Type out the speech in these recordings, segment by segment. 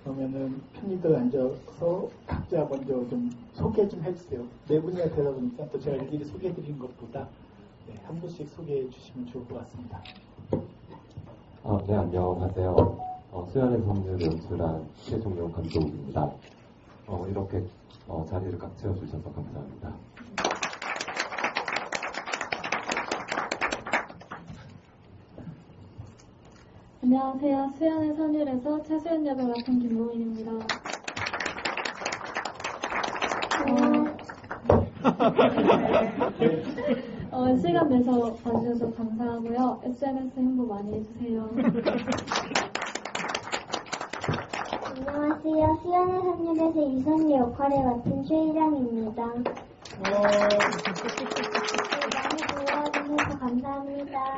그러면은 편의들 앉아서 각자 먼저 좀 소개 좀 해주세요. 네 분이나 되다 보니까 또 제가 일일이 소개해드린 것보다 한 분씩 소개해 주시면 좋을 것 같습니다. 네, 안녕하세요. 수연의 성류를 연출한 최종용 감독입니다. 이렇게 자리를 꽉 채워주셔서 감사합니다. 안녕하세요. 수연의 선율에서 차수연 역을 맡은 김보민입니다. 시간 내서 봐주셔서 감사하고요. SNS 홍보 많이 해주세요. 안녕하세요. 수연의 선율에서 이선희 역할을 맡은 최희정입니다. 많이 불러주셔서 감사합니다.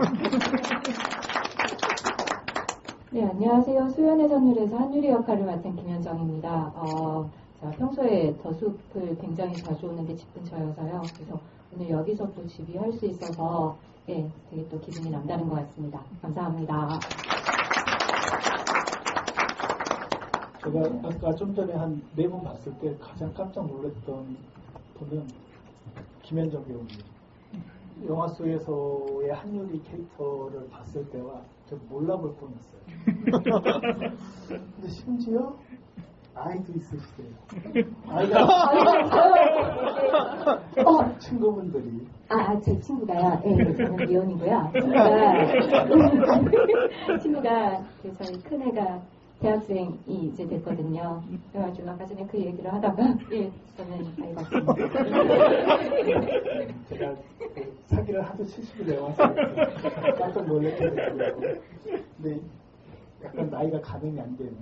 네, 안녕하세요. 수연의 선율에서 한유리 역할을 맡은 김현정입니다. 제가 평소에 더숲을 굉장히 자주 오는데 집 근처여서요. 그래서 오늘 여기서 또 집이할 수 있어서 되게 또 기분이 남다른 것 같습니다. 감사합니다. 제가 아까 좀 전에 한 4분 봤을 때 가장 깜짝 놀랐던 분은 김현정 배우입니다. 영화 속에서의 한유리 캐릭터를 봤을 때와 좀 몰라볼 뻔했어요. 근데 심지어 아이도 있으시대요. 아이가 친구분들이. 제 친구가요. 저는 미혼이고요. 친구가 저희 큰애가 대학생이 이제 됐거든요. 그래가지고 아까 전에 그 얘기를 하다가 저는 아이가 있습니다. 제가 사기를 하도 70이 되어서 깜짝 놀랐게 됐고요. 근데 약간 나이가 가늠이 안 되는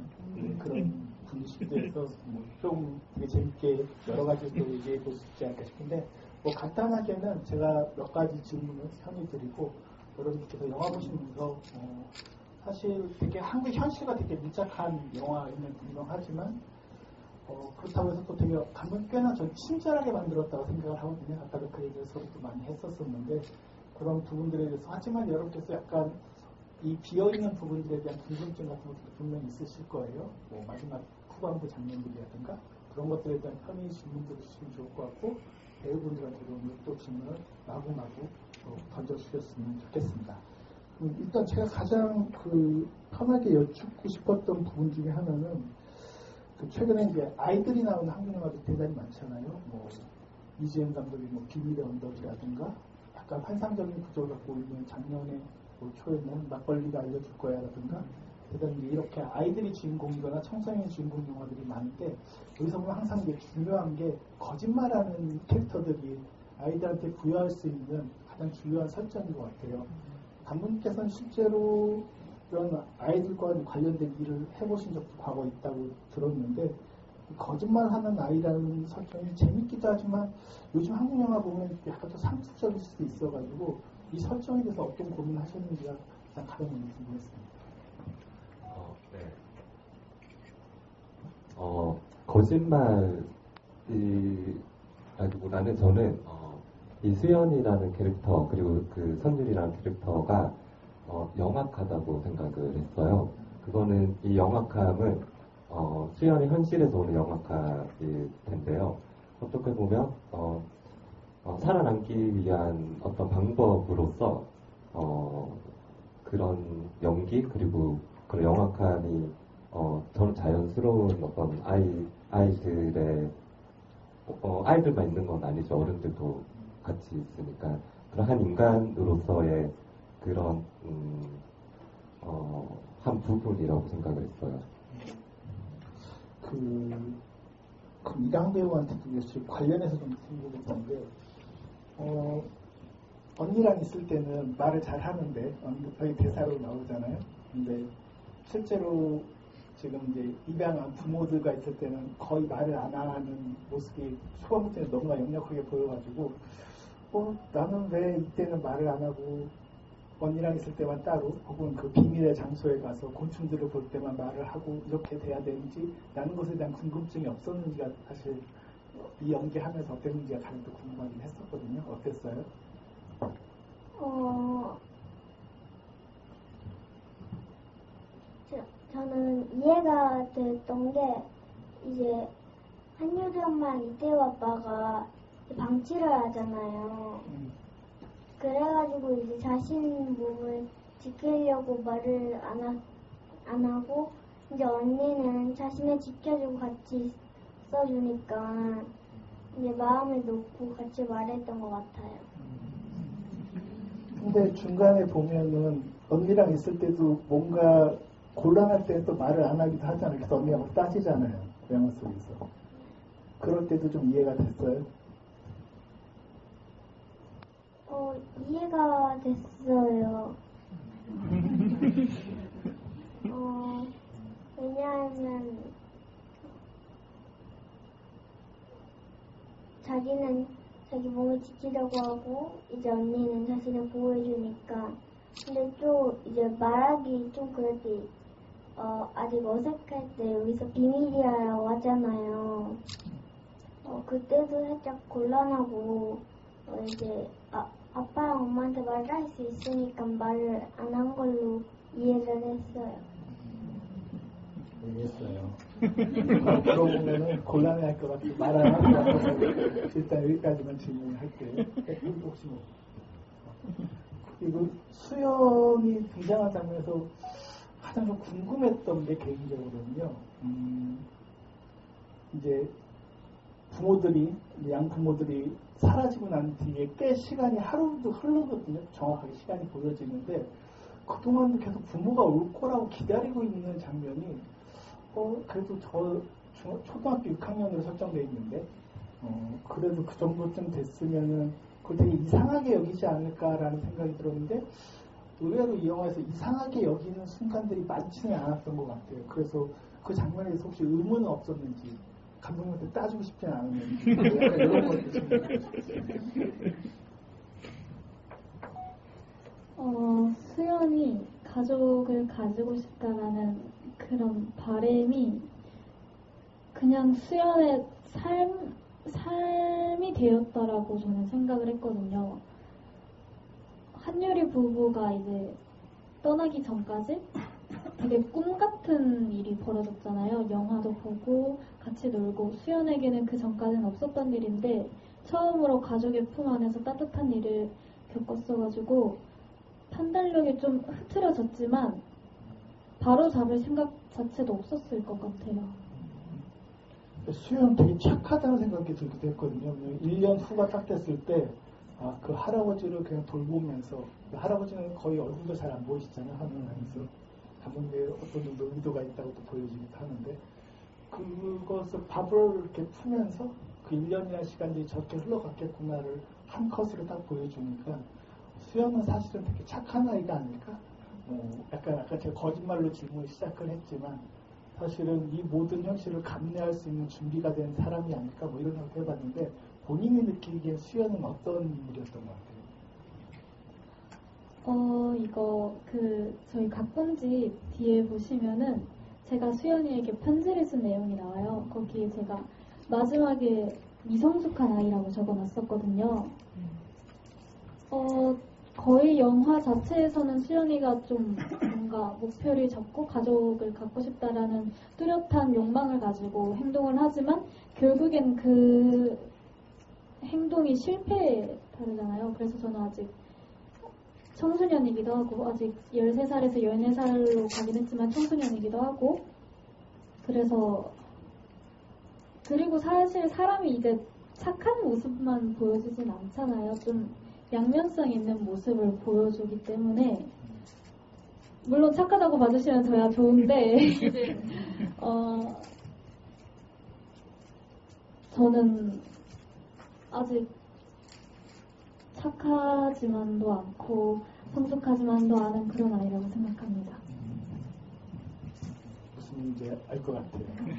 그런 분이시기도 해서 좀 되게 재밌게 여러 가지 또 얘기해 볼 수 있지 않을까 싶은데 간단하게는 제가 몇 가지 질문을 현이 드리고 여러분께서 영화 보시면서 사실 되게 한국 현실과 되게 밀착한 영화임은 분명하지만 그렇다고 해서 또 되게 감독이 꽤나 전 친절하게 만들었다고 생각을 하거든요. 아까도 그 얘기를 서로 또 많이 했었었는데 그런 부분들에 대해서 하지만 여러분께서 약간 이 비어있는 부분들에 대한 궁금증 같은 것도 분명히 있으실 거예요. 마지막 후반부 장면들이라든가 그런 것들에 대한 편의 질문들을 주시면 좋을 것 같고 배우분들한테도 오늘 또 질문을 마구마구 던져주셨으면 좋겠습니다. 일단 제가 가장 편하게 여쭙고 싶었던 부분 중에 하나는 최근에 이제 아이들이 나오는 한국 영화들이 대단히 많잖아요. 이지은 감독의 비밀의 언덕이라든가 약간 환상적인 구조를 갖고 있는 작년에 초에는 막걸리가 알려줄 거야라든가 대단히 이렇게 아이들이 주인공이거나 청소년이 주인공 영화들이 많은데 여기서 보면 항상 이게 중요한 게 거짓말하는 캐릭터들이 아이들한테 부여할 수 있는 가장 중요한 설정인 것 같아요. 감독님께서는 실제로 이런 아이들과 관련된 일을 해보신 적도 과거 있다고 들었는데 거짓말하는 아이라는 설정이 재밌기도 하지만 요즘 한국 영화 보면 약간 더 상습적일 수도 있어가지고 이 설정에 대해서 어떤 고민을 하셨는지가 가장 먼저 궁금했습니다. 거짓말이라기보다는 저는 이 수연이라는 캐릭터 그리고 그 선율이라는 캐릭터가 영악하다고 생각을 했어요. 그거는 이 영악함은 수연이 현실에서 오는 영악함일 텐데요. 어떻게 보면 살아남기 위한 어떤 방법으로서 그런 연기 그리고 그런 영악함이 저는 자연스러운 어떤 아이들의 아이들만 있는 건 아니죠. 어른들도 같이 있으니까 그런 한 인간으로서의 그런 한 부분이라고 생각을 했어요. 이강 배우한테도 관련해서 좀 궁금했던 게 언니랑 있을 때는 말을 잘 하는데 거의 대사로 나오잖아요. 근데 실제로 지금 이제 입양한 부모들과 있을 때는 거의 말을 안 하는 모습이 초반부터는 너무나 역력하게 보여가지고 나는 왜 이때는 말을 안 하고 언니랑 있을 때만 따로 혹은 그 비밀의 장소에 가서 곤충들을 볼 때만 말을 하고 이렇게 돼야 되는지 라는 것에 대한 궁금증이 없었는지가 사실 이 연기하면서 어땠는지가 가장 또 궁금하긴 했었거든요. 어땠어요? 저는 이해가 됐던 게 이제 한유리 엄마 이태우 아빠가 방치를 하잖아요. 그래가지고 이제 자신 몸을 지키려고 말을 안 하고 이제 언니는 자신을 지켜주고 같이 써주니까 이제 마음을 놓고 같이 말했던 것 같아요. 근데 중간에 보면은 언니랑 있을 때도 뭔가 곤란할 때는 또 말을 안 하기도 하잖아요. 그래서 언니하고 따지잖아요. 영화 속에서. 그럴 때도 좀 이해가 됐어요? 이해가 됐어요. 왜냐하면 자기는 자기 몸을 지키려고 하고 이제 언니는 자신을 보호해주니까 근데 또 이제 말하기 좀 그럴 때 아직 어색할 때 여기서 비밀이야라고 하잖아요. 그때도 살짝 곤란하고 이제 아빠랑 엄마한테 말을 할 수 있으니까 말을 안 한 걸로 이해를 했어요. 이해했어요. 앞으로 보면은 곤란해할 것 같아서 말 안 하고 일단 여기까지만 질문할게요. 혹시 뭐 그리고 수연이 등장한 장면에서 가장 좀 궁금했던 게 개인적으로는요. 이제 부모들이 양부모들이 사라지고 난 뒤에 꽤 시간이 하루도 흐르거든요. 정확하게 시간이 보여지는데 그동안도 계속 부모가 올 거라고 기다리고 있는 장면이 그래도 저 초등학교 6학년으로 설정되어 있는데 그래도 그 정도쯤 됐으면은 그걸 되게 이상하게 여기지 않을까라는 생각이 들었는데 의외로 이 영화에서 이상하게 여기는 순간들이 많지는 않았던 것 같아요. 그래서 그 장면에 대해서 혹시 의문은 없었는지 감독님한테 따지고 싶지 않은지 약간 이런 것도 좀 수연이 가족을 가지고 싶다라는 그런 바람이 그냥 수연의 삶이 되었다라고 저는 생각을 했거든요. 한유리 부부가 이제 떠나기 전까지 되게 꿈 같은 일이 벌어졌잖아요. 영화도 보고 같이 놀고 수연에게는 그 전까지는 없었던 일인데 처음으로 가족의 품 안에서 따뜻한 일을 겪었어가지고 판단력이 좀 흐트러졌지만 바로 잡을 생각 자체도 없었을 것 같아요. 수연 되게 착하다는 생각이 들기도 했거든요. 1년 후가 딱 됐을 때 그 할아버지를 그냥 돌보면서 그 할아버지는 거의 얼굴도 잘 안 보이시잖아요. 화면을 하면서 감독의 어떤 정도 의도가 있다고 또 보여지기도 하는데 그것을 밥을 이렇게 푸면서 그 1년이라는 시간이 저렇게 흘러갔겠구나를 한 컷으로 딱 보여주니까 수연은 사실은 되게 착한 아이가 아닐까? 약간 아까 제가 거짓말로 질문을 시작을 했지만 사실은 이 모든 현실을 감내할 수 있는 준비가 된 사람이 아닐까 뭐 이런 생각을 해봤는데 본인이 느끼기엔 수연은 어떤 인물이었던 것 같아요? 이거 저희 각본집 뒤에 보시면은 제가 수연이에게 편지를 쓴 내용이 나와요. 거기에 제가 마지막에 미성숙한 아이라고 적어놨었거든요. 거의 영화 자체에서는 수연이가 좀 뭔가 목표를 잡고 가족을 갖고 싶다라는 뚜렷한 욕망을 가지고 행동을 하지만 결국엔 그 행동이 실패에 다르잖아요. 그래서 저는 아직 청소년이기도 하고 아직 13살에서 14살로 가긴 했지만 청소년이기도 하고 그리고 사실 사람이 이제 착한 모습만 보여주진 않잖아요. 좀 양면성 있는 모습을 보여주기 때문에 물론 착하다고 봐주시면 저야 좋은데 저는 아직 착하지만도 않고 성숙하지만도 않은 그런 아이라고 생각합니다. 무슨 말인지 알 것 같아요. 네.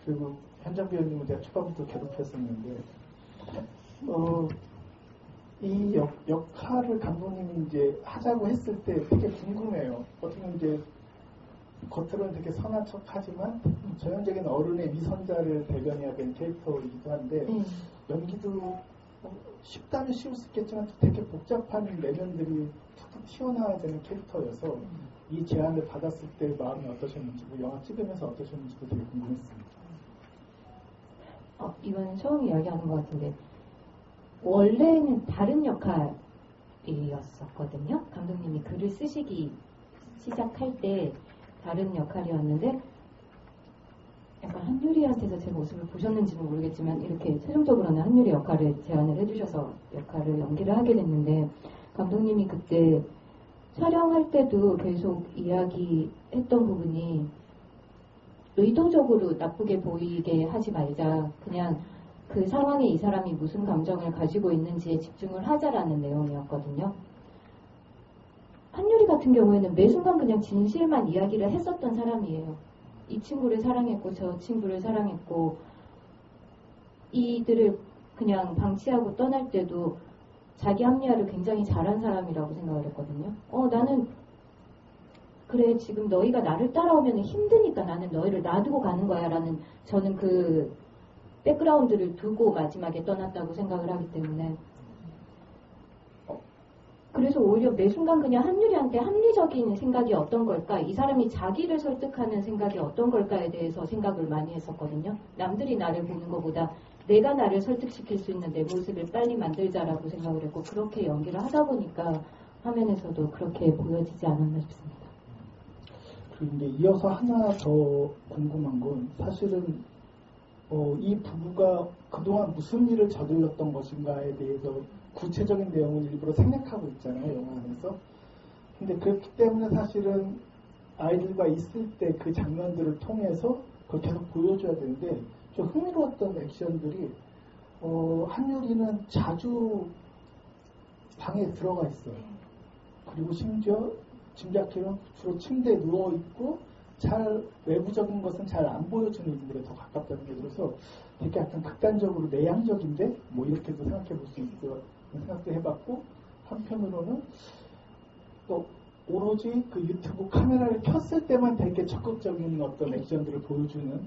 그리고 현장 배우님은 제가 초반부터 괴롭혔었는데 이 역할을 감독님이 이제 하자고 했을 때 되게 궁금해요. 어떻게 이제 겉으로는 되게 선한 척하지만 전형적인 어른의 위선자를 대변해야 되는 캐릭터이기도 한데 연기도 쉽다면 쉬울 수 있겠지만 되게 복잡한 내면들이 툭툭 튀어나와야 되는 캐릭터여서 이 제안을 받았을 때 마음이 어떠셨는지, 영화 찍으면서 어떠셨는지도 되게 궁금했습니다. 이건 처음 이야기하는 것 같은데 원래는 다른 역할이었었거든요. 감독님이 글을 쓰시기 시작할 때 다른 역할이었는데 약간 한유리한테서 제 모습을 보셨는지는 모르겠지만 이렇게 최종적으로는 한유리 역할을 제안을 해주셔서 역할을 연기를 하게 됐는데 감독님이 그때 촬영할 때도 계속 이야기했던 부분이 의도적으로 나쁘게 보이게 하지 말자. 그냥 그 상황에 이 사람이 무슨 감정을 가지고 있는지에 집중을 하자라는 내용이었거든요. 한유리 같은 경우에는 매 순간 그냥 진실만 이야기를 했었던 사람이에요. 이 친구를 사랑했고 저 친구를 사랑했고 이들을 그냥 방치하고 떠날 때도 자기 합리화를 굉장히 잘한 사람이라고 생각을 했거든요. 나는 그래 지금 너희가 나를 따라오면 힘드니까 나는 너희를 놔두고 가는 거야 라는 저는 그 백그라운드를 두고 마지막에 떠났다고 생각을 하기 때문에 그래서 오히려 매 순간 그냥 한유리한테 합리적인 생각이 어떤 걸까 이 사람이 자기를 설득하는 생각이 어떤 걸까에 대해서 생각을 많이 했었거든요. 남들이 나를 보는 것보다 내가 나를 설득시킬 수 있는 내 모습을 빨리 만들자라고 생각을 했고 그렇게 연기를 하다 보니까 화면에서도 그렇게 보여지지 않았나 싶습니다. 그런데 이어서 하나 더 궁금한 건 사실은 이 부부가 그동안 무슨 일을 저질렀던 것인가에 대해서 구체적인 내용을 일부러 생략하고 있잖아요, 영화 안에서. 근데 그렇기 때문에 사실은 아이들과 있을 때 그 장면들을 통해서 그걸 계속 보여줘야 되는데 좀 흥미로웠던 액션들이 한유리는 자주 방에 들어가 있어요. 그리고 심지어 짐작해는 주로 침대에 누워있고 잘 외부적인 것은 잘 안 보여주는 인물에 더 가깝다는 게 들어서 되게 약간 극단적으로 내향적인데 뭐 이렇게도 생각해 볼 수 있고 생각도 해봤고 한편으로는 또 오로지 그 유튜브 카메라를 켰을 때만 되게 적극적인 어떤 액션들을 보여주는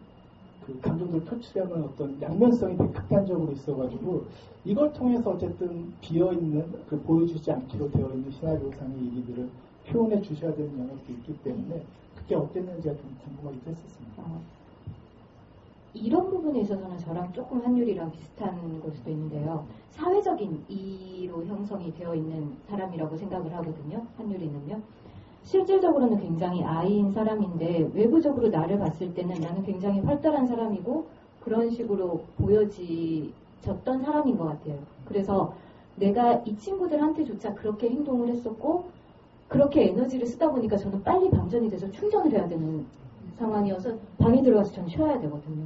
그 감정들을 표출하는 어떤 양면성이 되게 극단적으로 있어가지고 이걸 통해서 어쨌든 비어있는 그 보여주지 않기로 되어 있는 시나리오상의 얘기들을 표현해 주셔야 되는 영역도 있기 때문에 그게 어땠는지가 좀 궁금하기도 했었습니다. 이런 부분에 있어서는 저랑 조금 한유리랑 비슷한 걸 수도 있는데요. 사회적인 이로 형성이 되어 있는 사람이라고 생각을 하거든요. 한유리는요. 실질적으로는 굉장히 아이인 사람인데 외부적으로 나를 봤을 때는 나는 굉장히 활달한 사람이고 그런 식으로 보여졌던 사람인 것 같아요. 그래서 내가 이 친구들한테조차 그렇게 행동을 했었고 그렇게 에너지를 쓰다 보니까 저는 빨리 방전이 돼서 충전을 해야 되는 상황이어서 방에 들어가서 저는 쉬어야 되거든요.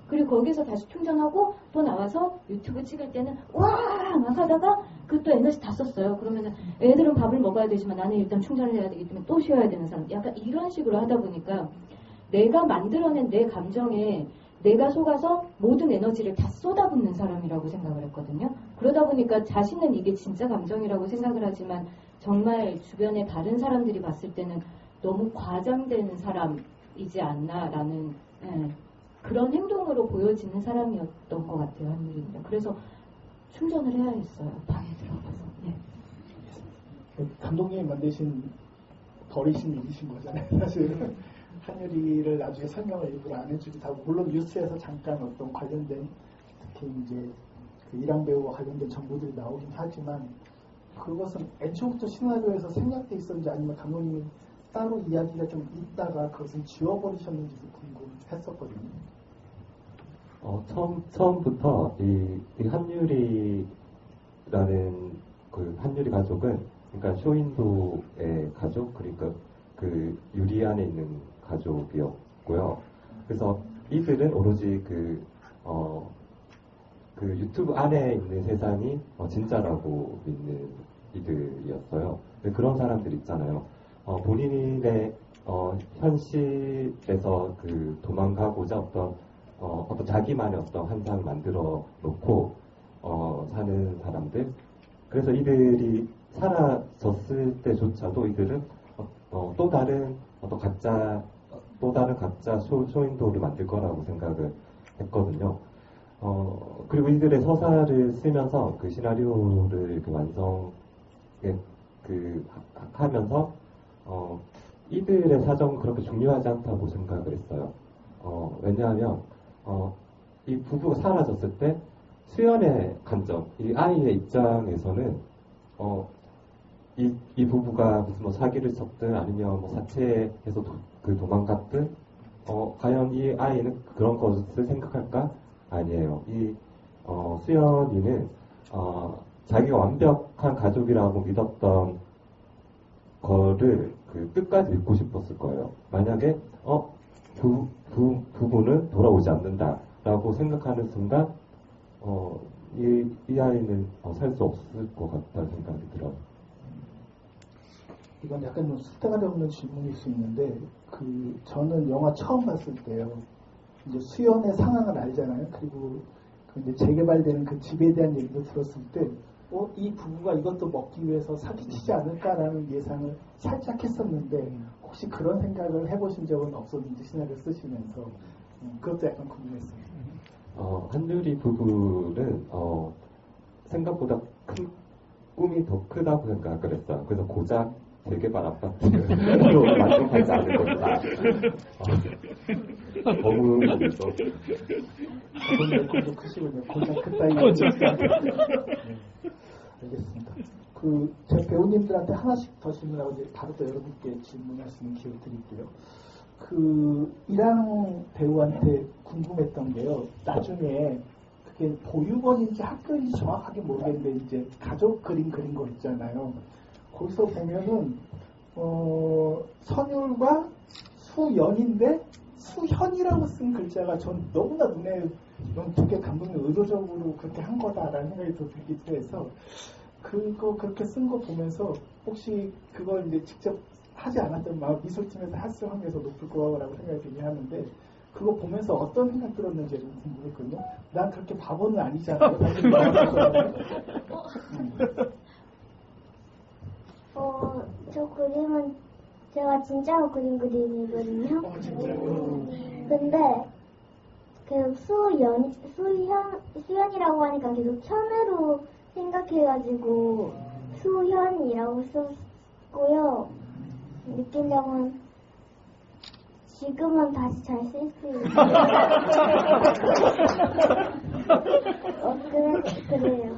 그리고 거기서 다시 충전하고 또 나와서 유튜브 찍을 때는 와! 막 하다가 그 또 에너지 다 썼어요. 그러면은 애들은 밥을 먹어야 되지만 나는 일단 충전을 해야 되기 때문에 또 쉬어야 되는 사람. 약간 이런 식으로 하다 보니까 내가 만들어낸 내 감정에 내가 속아서 모든 에너지를 다 쏟아붓는 사람이라고 생각을 했거든요. 그러다 보니까 자신은 이게 진짜 감정이라고 생각을 하지만 정말 주변에 다른 사람들이 봤을 때는 너무 과장된 사람이지 않나라는 그런 행동으로 보여지는 사람이었던 것 같아요. 한유리는. 그래서 충전을 해야 했어요. 방에 들어가서. 네. 감독님이 만드신 버리신 일이신 거잖아요. 사실 한유리를 나중에 설명을 일부러 안 해주기도 하고 물론 뉴스에서 잠깐 어떤 관련된 특히 이제 그 이랑 배우와 관련된 정보들이 나오긴 하지만 그것은 애초부터 시나리오에서 생략돼 있었는지 아니면 감독님이 따로 이야기가 좀 있다가 그것을 지워버리셨는지도 궁금했었거든요. 처음부터 이 한유리라는 그 한유리 가족은 그러니까 쇼인도의 가족 그러니까 그 유리 안에 있는 가족이었고요. 그래서 이들은 오로지 그 유튜브 안에 있는 세상이 진짜라고 믿는 이들이었어요. 그런 사람들 있잖아요. 본인의 현실에서 그 도망가고자 어떤 자기만의 어떤 환상을 만들어 놓고 사는 사람들. 그래서 이들이 사라졌을 때조차도 이들은 또 다른 가짜 쇼윈도를 만들 거라고 생각을 했거든요. 그리고 이들의 서사를 쓰면서 그 시나리오를 하면서 이들의 사정은 그렇게 중요하지 않다고 생각을 했어요. 왜냐하면 이 부부가 사라졌을 때 수연의 관점, 이 아이의 입장에서는 이 부부가 무슨 뭐 사기를 쳤든 아니면 뭐 사채에서 도망갔든 과연 이 아이는 그런 것을 생각할까? 아니에요. 이 수연이는 자기가 완벽한 가족이라고 믿었던 거를 끝까지 믿고 싶었을 거예요. 만약에 부부는 돌아오지 않는다라고 생각하는 순간 이 아이는 살 수 없을 것 같다는 생각이 들어요. 이건 약간 좀 쓸데가 없는 질문일 수 있는데 저는 영화 처음 봤을 때요. 이제 수연의 상황을 알잖아요. 그리고 이제 재개발되는 그 집에 대한 얘기도 들었을 때 이 부부가 이것도 먹기 위해서 사기치지 않을까라는 예상을 살짝 했었는데 혹시 그런 생각을 해보신 적은 없었는지 시나리오 쓰시면서 그것도 약간 궁금했어요. 한유리 부부는 생각보다 꿈이 더 크다고 생각을 했어요. 그래서 고작 재개발 아파트로 만족하지 않을 것이다. 너무 그래서 좀 크시군요. 고작 크다 이거. 알겠습니다. 제 배우님들한테 하나씩 더 질문하고 이제 바로 또 여러분께 질문할 수 있는 기회를 드릴게요. 이랑 배우한테 궁금했던 게요. 나중에 그게 보육원인지 학교인지 정확하게 모르겠는데 이제 가족 그린 거 있잖아요. 거기서 보면은 선율과 수연인데 수현이라고 쓴 글자가 전 너무나 눈에 되게 감독님 의도적으로 그렇게 한 거다라는 생각이 들기도 해서 그렇게 쓴 거 보면서 혹시 그걸 이제 직접 하지 않았던 미술팀에서 했을 확률이 더 높을 거라고 생각이 들긴 하는데 그거 보면서 어떤 생각 들었는지 좀 궁금했거든요. 난 그렇게 바보는 아니잖아요. 저 그림은 제가 진짜로 그린 그림이거든요. 근데 그 수연이라고 하니까 계속 현으로 생각해가지고 수현이라고 썼고요. 느낀 점은 지금은 다시 잘 쓸 수 있어요. 그래요.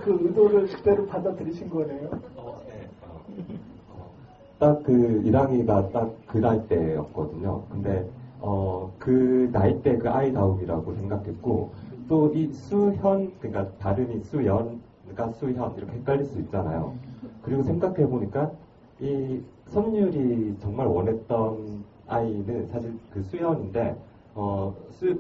그 의도를 그대로 받아들이신 거네요. 딱 이랑이가 딱 그 나이 때였거든요. 근데 그 나이 때 그 아이다움이라고 생각했고 또 이 수현 그러니까 발음이 수연과 수현 이렇게 헷갈릴 수 있잖아요. 그리고 생각해 보니까 이 선율이 정말 원했던 아이는 사실 그 수연인데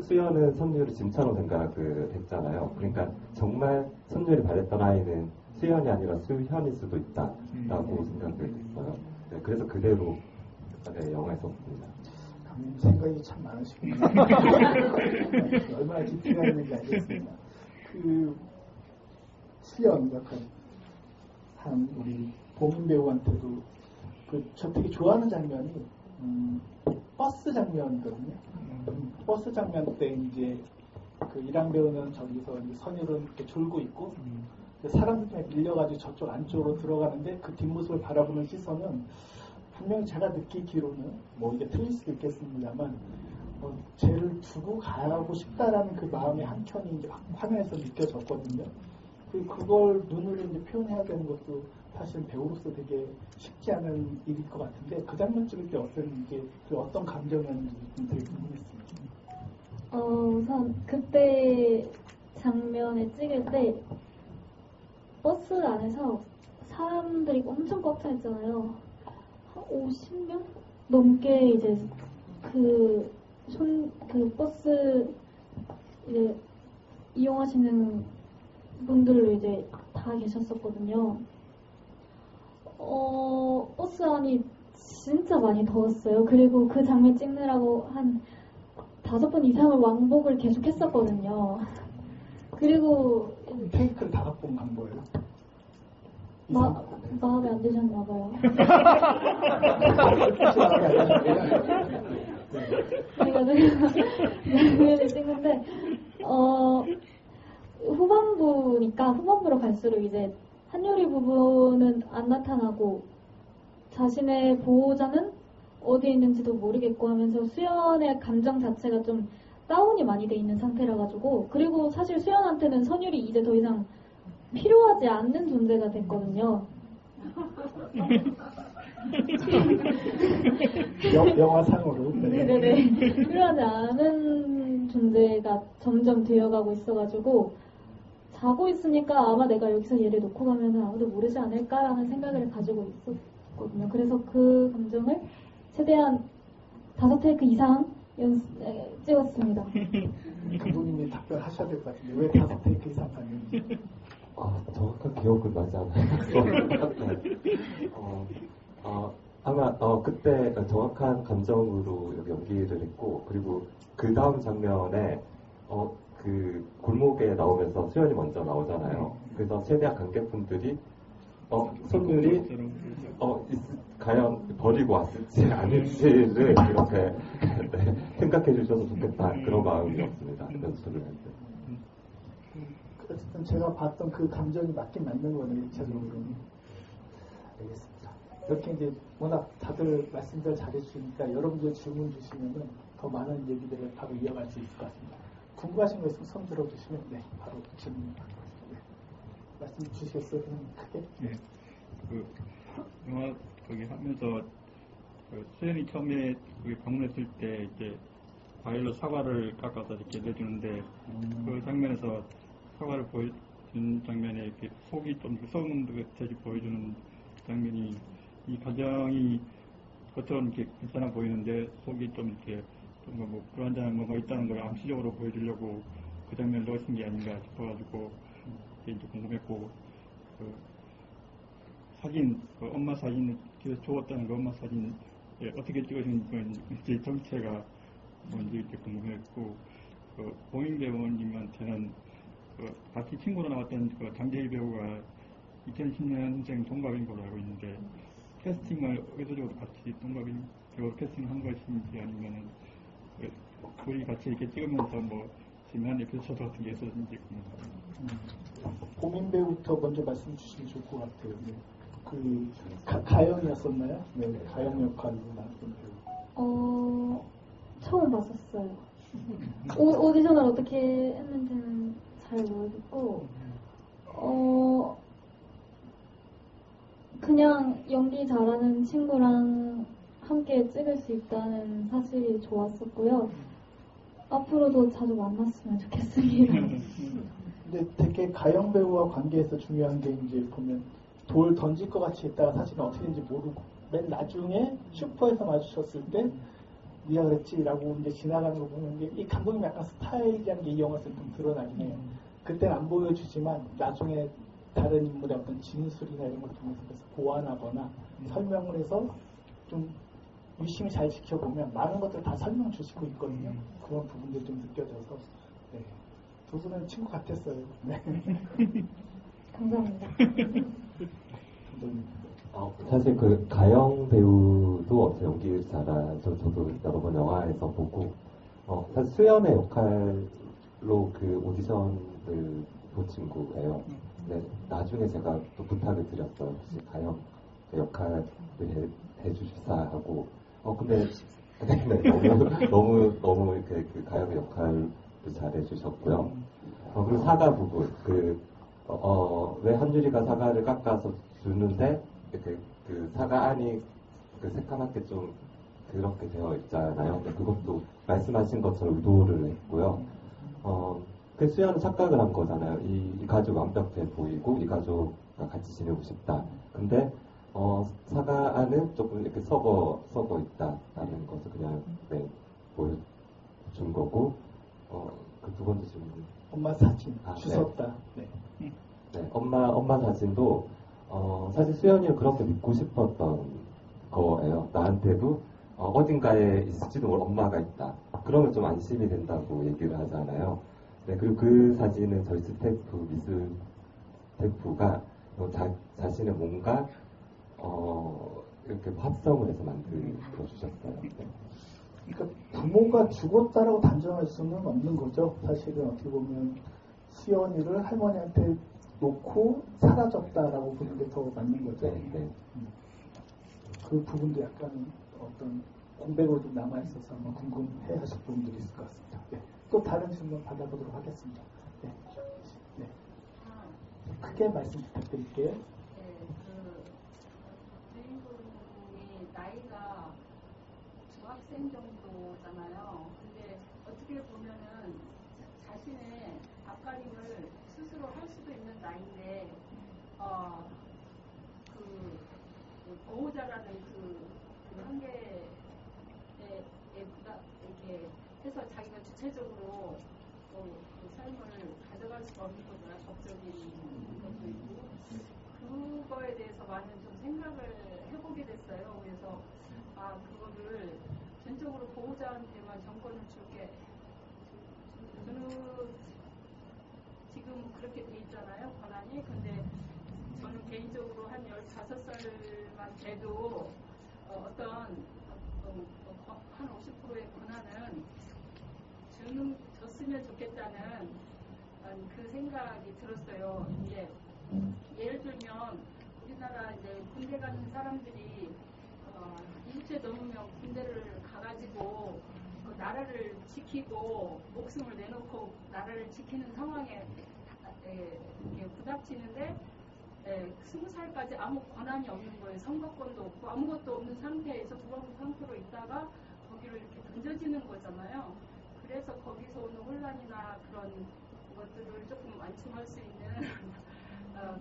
수연은 선율을 진짜로 생각을 했잖아요. 그러니까 정말 선율이 바랬던 아이는 수연이 아니라 수현일 수도 있다라고 생각을 했어요. 네, 그래서 그대로 영화에 썼습니다. 생각이 참 많으시군요. 얼마나 깊이가 있는지 알겠습니다. 수연 약간 한 우리 보민 배우한테도 저 되게 좋아하는 장면이 버스 장면이거든요. 버스 장면 때 이제 이랑 배우는 저기서 이제 선율은 이렇게 졸고 있고 사람들 때문에 밀려가지고 저쪽 안쪽으로 들어가는데 그 뒷모습을 바라보는 시선은 분명히 제가 느끼기로는 뭐 이게 틀릴 수도 있겠습니다만 쟤를 두고 가고 싶다라는 그 마음의 한켠이 이제 화면에서 느껴졌거든요. 그걸 눈으로 이제 표현해야 되는 것도 사실 배우로서 되게 쉽지 않은 일일 것 같은데 그 장면 찍을 때 어땠는지 어떤 감정이었는지 좀 되게 궁금했습니다. 우선 그때 장면을 찍을 때 버스 안에서 사람들이 엄청 꽉 차 있잖아요. 한 50명 넘게 이제 그 버스 이제 이용하시는 분들로 이제 다 계셨었거든요. 버스 안이 진짜 많이 더웠어요. 그리고 그 장면 찍느라고 한 5번 이상을 왕복을 계속 했었거든요. 그리고 케이크를 5번 간 거예요? 마음에 안 드셨나봐요. 제가 장면을 찍는데 후반부로 갈수록 이제 한유리 부부는 안 나타나고 자신의 보호자는 어디에 있는지도 모르겠고 하면서 수연의 감정 자체가 좀 다운이 많이 돼 있는 상태라 가지고, 그리고 사실 수연한테는 선율이 이제 더 이상 필요하지 않는 존재가 됐거든요. 영화상으로. 네네네. 필요하지 않은 존재가 점점 되어가고 있어가지고, 자고 있으니까 아마 내가 여기서 얘를 놓고 가면 아무도 모르지 않을까라는 생각을 가지고 있었거든요. 그래서 그 감정을 최대한 5테이크 이상 찍었습니다. 감독님이 답변하셔야 될 것 같은데 왜 5테이크 이상 갔는지. 정확한 기억은 나지 않아요. 아마 그때 정확한 감정으로 연기를 했고, 그리고 그 다음 장면에 그 골목에 나오면서 수연이 먼저 나오잖아요. 그래서 최대한 관객분들이 선율이 과연 버리고 왔을지 아닐지를 이렇게 네, 생각해 주셔서 좋겠다, 그런 마음이었습니다. 연출을 할 때. 어쨌든 제가 봤던 그 감정이 맞긴 맞는 거네요, 1차적으로는. 알겠습니다. 이렇게 이제 워낙 다들 말씀들 잘해주시니까 여러분들 질문 주시면은 더 많은 얘기들을 바로 이어갈 수 있을 것 같습니다. 궁금하신 거 있으면 손 들어주시면 네, 바로 질문 받도록 하겠습니다. 말씀 주시겠어요? 그냥 크게? 네. 그 영화 거기 하면서 수연이 처음에 거기 방문했을 때 이제 과일로 사과를 깎아서 이렇게 내주는데 그 장면에서 사과를 보여주는 장면에 이렇게 속이 좀 썩은 듯이 보여주는 장면이, 이 가정이 겉으로는 이렇게 괜찮아 보이는데 속이 좀 이렇게 좀 뭐 불안정한 뭔가 있다는 걸 암시적으로 보여주려고 그 장면을 넣으신 게 아닌가 싶어가지고 이제 궁금했고, 그 사진, 그 엄마 사진을 주었다는 그 엄마 사진 어떻게 찍으신 건지 정체가 뭔지 이렇게 궁금했고, 그 봉인 배우님한테는 그 같이 친구로 나왔던 그 장재희 배우가 2010년생 동갑인 걸로 알고 있는데, 캐스팅을 의도적으로 같이 동갑인 배우로 캐스팅한 것인지 아니면은 둘이 같이 이렇게 찍으면서 뭐 지난 에피소드 같은 게 있었는지 궁금합니다. 고민 배우부터 먼저 말씀 주시면 좋을 것 같아요. 네. 그 가영이었었나요? 네, 가영 역할로 나왔던 배우. 처음 봤었어요. 오디션을 어떻게 했는지는 잘 모르겠고, 그냥 연기 잘하는 친구랑 함께 찍을 수 있다는 사실이 좋았었고요. 앞으로도 자주 만났으면 좋겠습니다. 근데 되게 가영 배우와 관계에서 중요한 게 이제 보면 돌 던질 것 같이 있다가 사실은 어떻게 되는지 모르고 맨 나중에 슈퍼에서 마주쳤을 때 네가 그랬지라고 이제 지나가는 거 보면 이 감독님 약간 스타일이라는 게 이 영화에서 좀 드러나긴 해요. 그때는 안 보여주지만 나중에 다른 인물의 어떤 진술이나 이런 걸 통해서 보완하거나 설명을 해서 좀 유심히 잘 지켜보면 많은 것들 다 설명 주시고 있거든요. 그런 부분들이 좀 느껴져서 네. 두 분은 친구 같았어요. 네. 감사합니다. 사실 그 가영 배우도 연기 잘하죠. 저도 여러 번 영화에서 보고, 사실 수연의 역할로 그 오디션을 본 친구예요. 근데 나중에 제가 또 부탁을 드렸어요. 혹시 가영 역할을 해주십사 하고, 근데 너무 이렇게 그 가영 역할을 잘해주셨고요. 그리고 사과 부분, 왜 한유리가 사과를 깎아서 주는데 그 사과 안이 그 새까맣게 좀 그렇게 되어 있잖아요. 근데 그것도 말씀하신 것처럼 의도를 했고요. 그 수연은 착각을 한 거잖아요. 이 가족 완벽해 보이고 이 가족과 같이 지내고 싶다. 근데 사과 안은 조금 이렇게 썩어 있다라는 것을 그냥 보여준 거고, 그 두 번째 질문. 엄마 사진 주웠다. 네. 네, 엄마 사진도 사실 수연이를 그렇게 믿고 싶었던 거예요. 나한테도 어딘가에 있을지도 모를 엄마가 있다. 그러면 좀 안심이 된다고 얘기를 하잖아요. 네, 그리고 그 사진은 저희 미술 스태프가 자신의 뭔가 이렇게 합성을 해서 만들어 주셨어요. 네. 그러니까 부모가 죽었다라고 단정할 수는 없는 거죠. 사실은 어떻게 보면 수연이를 할머니한테 놓고 사라졌다라고 보는 게 더 맞는 거죠. 네. 그 부분도 약간 어떤 공백으로 좀 남아있어서 한번 궁금해 하실 부분들이 있을 것 같습니다. 네. 또 다른 질문 받아보도록 하겠습니다. 네. 네. 크게 말씀 부탁드릴게요. 네, 주인공이 나이가 중학생 정도잖아요. 근데 어떻게 보면은 자신의 앞가림을 스스로 할 수도 있는 나이인데, 보호자라는 그 한계에 이렇게 해서 자기가 주체적으로 그 삶을 가져갈 수가 없는 거잖아요. 법적인 것도 있고. 그거에 대해서 많은 좀 생각을 해보게 됐어요. 그래서 그거를 전적으로 보호자한테만 정권을 지금 그렇게 돼 있잖아요. 권한이. 근데 저는 개인적으로 한 15살만 돼도 한 50%의 권한은 줬으면 좋겠다는 그 생각이 들었어요. 이제 예를 들면 우리나라 이제 군대 가는 사람들이 20세 넘으면 군대를 가가지고 그 나라를 지키고 목숨을 내놓고 나라를 지키는 상황에 부닥치는데 20살까지 아무 권한이 없는 거예요. 선거권도 없고 아무것도 없는 상태에서 부하부 상태로 있다가 거기로 이렇게 던져지는 거잖아요. 그래서 거기서 오는 혼란이나 그런 것들을 조금 완충할 수 있는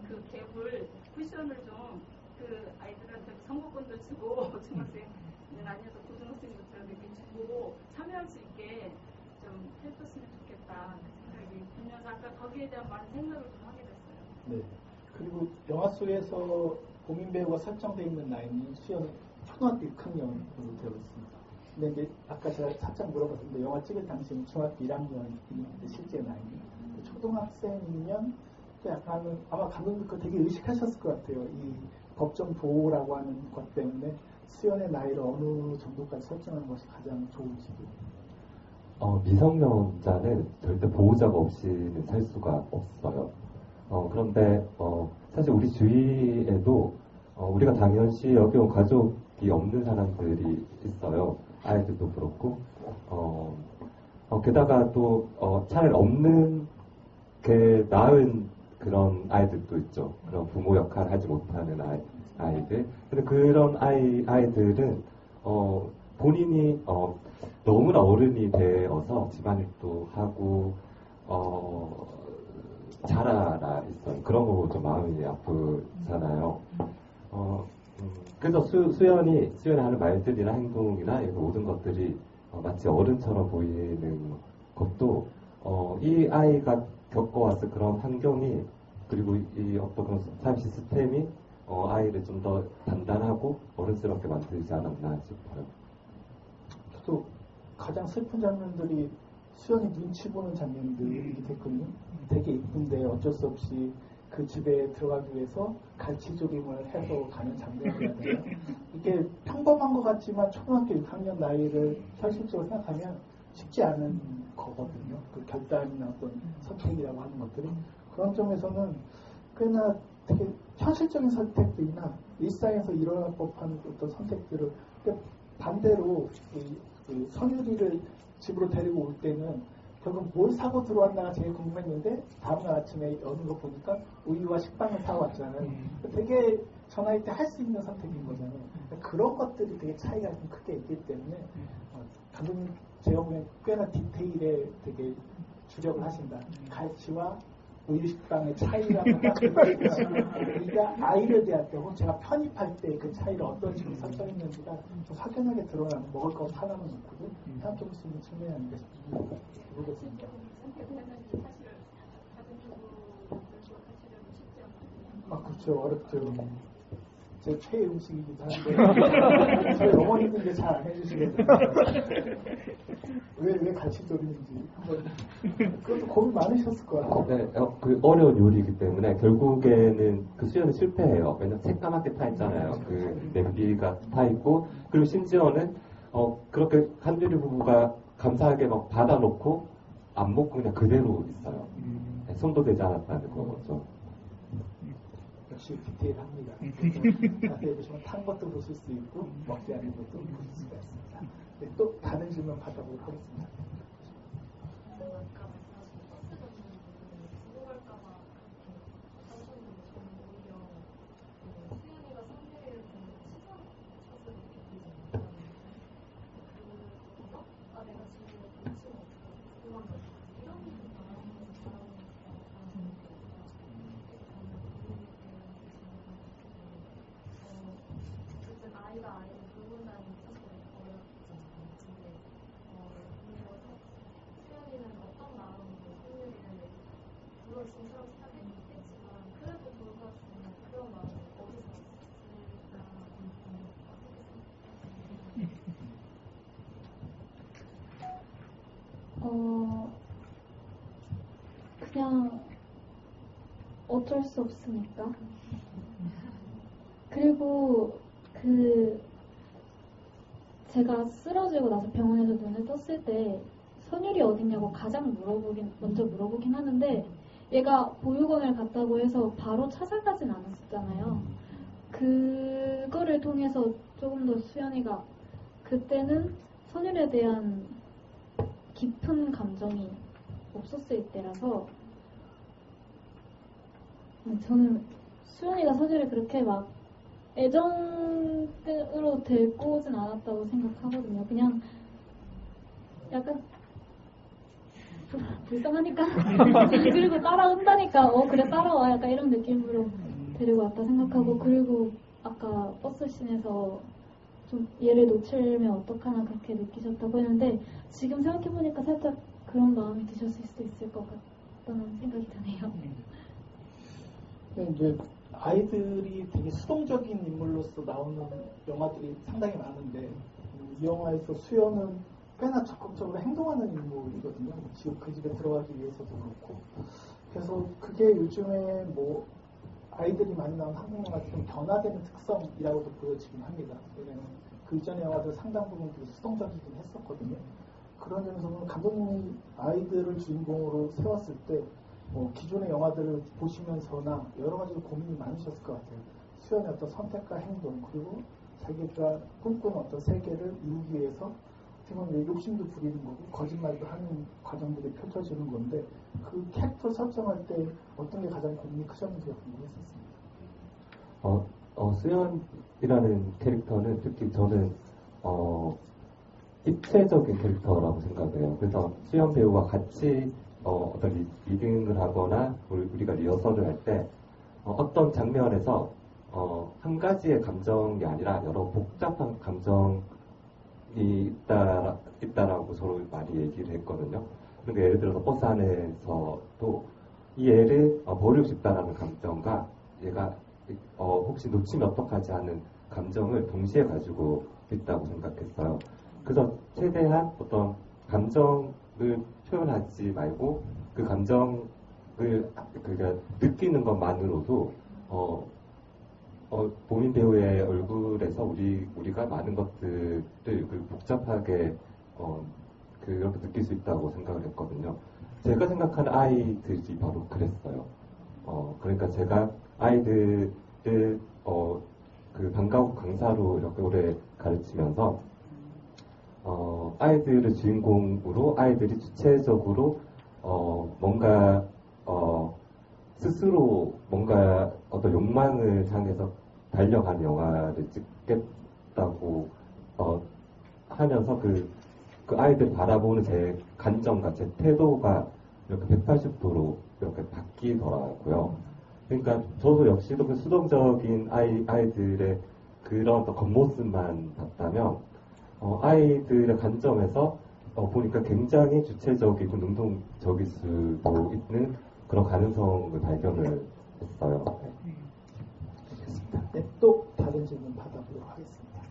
그 갭을 쿠션을 좀 그 아이들한테 선거권도 주고 중학생은 아니어서 고등학생부터 이렇게 주고 참여할 수 있게 좀 해줬으면 좋겠다 그 생각이 들면서 아까 거기에 대한 많은 생각을 좀 하게 됐어요. 네. 그리고 영화 속에서 고민 배우가 설정되어 있는 나이는 수연 초등학교 6학년으로 되어 있습니다. 근데 이제 아까 제가 살짝 물어봤는데 영화 찍을 당시는 중학교 1학년인데 실제 나이는 초등학생이면 또 약간 아마 감독님 그거 되게 의식하셨을 것 같아요. 이 법정 보호라고 하는 것 때문에 수연의 나이를 어느 정도까지 설정하는 것이 가장 좋을지도. 미성년자는 절대 보호자가 없이는 살 수가 없어요. 그런데 사실 우리 주위에도 우리가 당연시 여겨온 가족이 없는 사람들이 있어요. 아이들도 그렇고 게다가 또 차라리 없는 게 나은 그런 아이들도 있죠. 그런 부모 역할을 하지 못하는 아이들. 근데 그런 아이들은 본인이 너무나 어른이 되어서 집안일도 하고 자라나 있어요. 그런 거 보면 좀 마음이 아프잖아요. 그래서 수연이 하는 말들이나 행동이나 이런 모든 것들이 마치 어른처럼 보이는 것도 이 아이가 겪어왔을 그런 환경이 그리고 이 어떤 그런 삶 시스템이 아이를 좀 더 단단하고 어른스럽게 만들지 않았나 싶어요. 또 가장 슬픈 장면들이 수연이 눈치 보는 장면들이 됐거든요. 되게 이쁜데 어쩔 수 없이 그 집에 들어가기 위해서 갈치조림을 해서 가는 장면이라든가 이게 평범한 것 같지만 초등학교 6학년 나이를 현실적으로 생각하면 쉽지 않은 거거든요. 그 결단이나 어떤 선택이라고 하는 것들이 그런 점에서는 꽤나 되게 현실적인 선택들이나 일상에서 일어날 법한 어떤 선택들을 반대로 그 선율이를 집으로 데리고 올 때는 결국 뭘 사고 들어왔나가 제일 궁금했는데 다음날 아침에 여는 거 보니까 우유와 식빵을 사고 왔잖아요. 되게 저 나이 때 할 수 있는 선택인 거잖아요. 그런 것들이 되게 차이가 좀 크게 있기 때문에 감독님 제가 보기엔 꽤나 디테일에 되게 주력을 하신다. 갈치와 우유 식빵의 차이라는 우리가 아이를 대할 때 혹은 제가 편입할 때 그 차이를 어떤 식으로 설정했는지가 좀 확연하게 드러나는 먹을 것 하나만 놓고도 생각해볼 수 있는 측면이 아닌가 싶습니다. 모르겠습니다. 그렇죠. 어렵죠. 제 최애 음식이기도 한데 저희 어머니도 이제 잘 안 해주시거든요. 왜 갈치조림인지 한번 그것도 고민 많으셨을 것 같아요. 네, 그 어려운 요리이기 때문에 결국에는 그 수연은 실패해요. 왜냐면 새까맣게 타 있잖아요. 그 냄비가 타 있고 그리고 심지어는 그렇게 한유리 부부가 감사하게 막 받아놓고 안 먹고 그냥 그대로 있어요. 네, 손도 대지 않았다는 거죠. 아주 디테일합니다. 자세히 보시면 탄 것도 보실 수 있고 먹지 않은 것도 보실 수가 있습니다. 네, 또 다른 질문 받아보도록 하겠습니다. 그냥 어쩔 수 없으니까. 그리고 제가 쓰러지고 나서 병원에서 눈을 떴을 때 선율이 어딨냐고 먼저 물어보긴 하는데 얘가 보육원을 갔다고 해서 바로 찾아가진 않았었잖아요. 그거를 통해서 조금 더 수연이가 그때는 선율에 대한 깊은 감정이 없었을 때라서 저는 수연이가 선율을 그렇게 막 애정으로 데리고 오진 않았다고 생각하거든요. 그냥 약간 불쌍하니까 그리고 따라온다니까 그래 따라와 약간 이런 느낌으로 데리고 왔다 생각하고 그리고 아까 버스씬에서 좀 얘를 놓치면 어떡하나 그렇게 느끼셨다고 했는데 지금 생각해보니까 살짝 그런 마음이 드셨을 수도 있을 것 같다는 생각이 드네요. 이제 아이들이 되게 수동적인 인물로서 나오는 영화들이 상당히 많은데 이 영화에서 수연은 꽤나 적극적으로 행동하는 인물이거든요. 지금 그 집에 들어가기 위해서도 그렇고 그래서 그게 요즘에 뭐 아이들이 많이 나온 한국 영화들 좀 변화되는 특성이라고도 보여지긴 합니다. 왜냐하면 그 이전의 영화들 상당 부분 되게 수동적이긴 했었거든요. 그런 점에서 보면 감독님이 아이들을 주인공으로 세웠을 때 기존의 영화들을 보시면서나 여러 가지 고민이 많으셨을 것 같아요. 수연의 어떤 선택과 행동 그리고 자기가 꿈꾸는 어떤 세계를 이루기 위해서 어떻게 욕심도 부리는 거고 거짓말도 하는 과정들이 펼쳐지는 건데 그 캐릭터 설정할 때 어떤 게 가장 고민이 크셨는지가 궁금했었습니다. 수연이라는 캐릭터는 특히 저는 입체적인 캐릭터라고 생각해요. 그래서 수연 배우와 같이 어떤 리딩을 하거나 우리가 리허설을 할 때 어떤 장면에서 한 가지의 감정이 아니라 여러 복잡한 감정이 있다라고 서로 많이 얘기를 했거든요. 그러니까 예를 들어서 버스 안에서도 이 애를 버리고 싶다라는 감정과 얘가 혹시 놓치면 어떡하지 하는 감정을 동시에 가지고 있다고 생각했어요. 그래서 최대한 어떤 감정을 표현하지 말고 그 감정을 그러니까 느끼는 것만으로도 본인 배우의 얼굴에서 우리가 많은 것들을 복잡하게 그렇게 느낄 수 있다고 생각을 했거든요. 제가 생각하는 아이들이 바로 그랬어요. 그러니까 제가 아이들을 그 방과후 강사로 이렇게 오래 가르치면서 아이들을 주인공으로 아이들이 주체적으로 뭔가 스스로 뭔가 어떤 욕망을 향해서 달려가는 영화를 찍겠다고 하면서 그 아이들 바라보는 제 관점과 제 태도가 이렇게 180도로 이렇게 바뀌더라고요. 그러니까 저도 역시도 그 수동적인 아이들의 그런 겉모습만 봤다면 아이들의 관점에서 보니까 굉장히 주체적이고 능동적일 수도 있는 그런 가능성을 발견을 했어요. 알겠습니다. 네, 또 다른 질문 받아보도록 하겠습니다.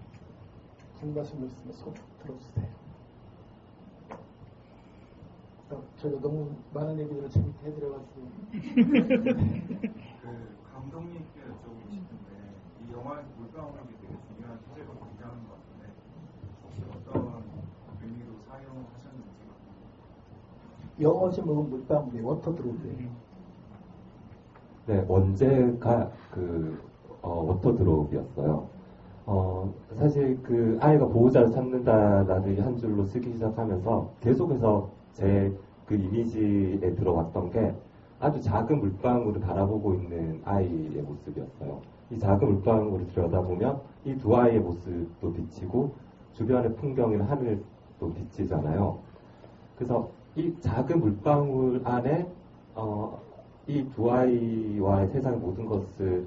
궁금하신 거 있으면 손 들어주세요. 저희가 너무 많은 얘기들을 재밌게 해드려가지고 감독님께 여쭤보고 싶은데 이 영화에서 물방울이 되게 중요한 주제가 등장하는 것 같은데 혹시 어떤 의미로 사용하셨는지. 영어 제목은 물방울이 워터 드롭이에요. 네, 원제가 워터드롭이었어요. 사실 그 아이가 보호자를 찾는다라는 한 줄로 쓰기 시작하면서 계속해서 제 그 이미지에 들어왔던 게 아주 작은 물방울을 바라보고 있는 아이의 모습이었어요. 이 작은 물방울을 들여다보면 이 두 아이의 모습도 비치고 주변의 풍경이나 하늘도 비치잖아요. 그래서 이 작은 물방울 안에 이 두 아이와의 세상의 모든 것을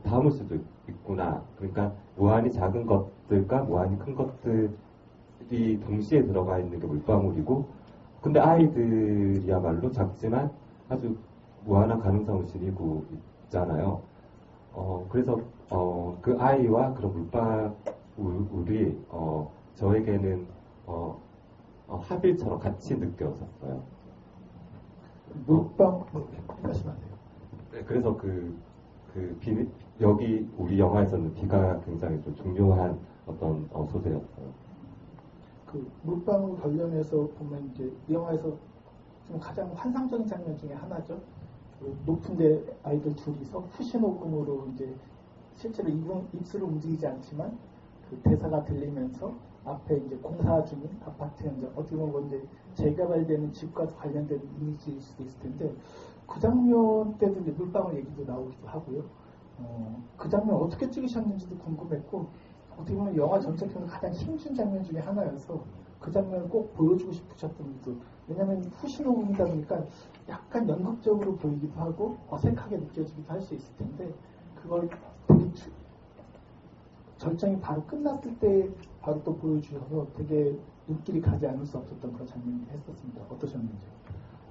담을 수도 있구나. 그러니까 무한히 작은 것들과 무한히 큰 것들이 동시에 들어가 있는 게 물방울이고, 근데 아이들이야말로 작지만 아주 무한한 가능성을 지니고 있잖아요. 그래서 그 아이와 그런 물방울이 저에게는 합일처럼 같이 느껴졌어요. 말씀하세요. 네, 그래서 여기 우리 영화에서는 비가 굉장히 좀 중요한 어떤 소재였어요. 그 물방울 관련해서 보면 이제 이 영화에서 좀 가장 환상적인 장면 중에 하나죠. 그 높은데 아이들 둘이서 후시노금으로 이제 실제로 입술을 움직이지 않지만 그 대사가 들리면서 앞에 이제 공사 중인 아파트 현장, 어떻게 보면 이제 재개발되는 집과 관련된 이미지일 수도 있을 텐데, 그 장면 때도 이제 물방울 얘기도 나오기도 하고요. 그 장면 어떻게 찍으셨는지도 궁금했고, 어떻게 보면 영화 전체적으로 가장 힘준 장면 중에 하나여서 그 장면을 꼭 보여주고 싶으셨던 분도, 왜냐하면 후시노금이다 보니까 약간 연극적으로 보이기도 하고 어색하게 느껴지기도 할 수 있을 텐데, 그걸 되게 절정이 바로 끝났을 때 바로 또 보여주셔서 되게 눈길이 가지 않을 수 없었던 그런 장면이 했었습니다. 어떠셨는지?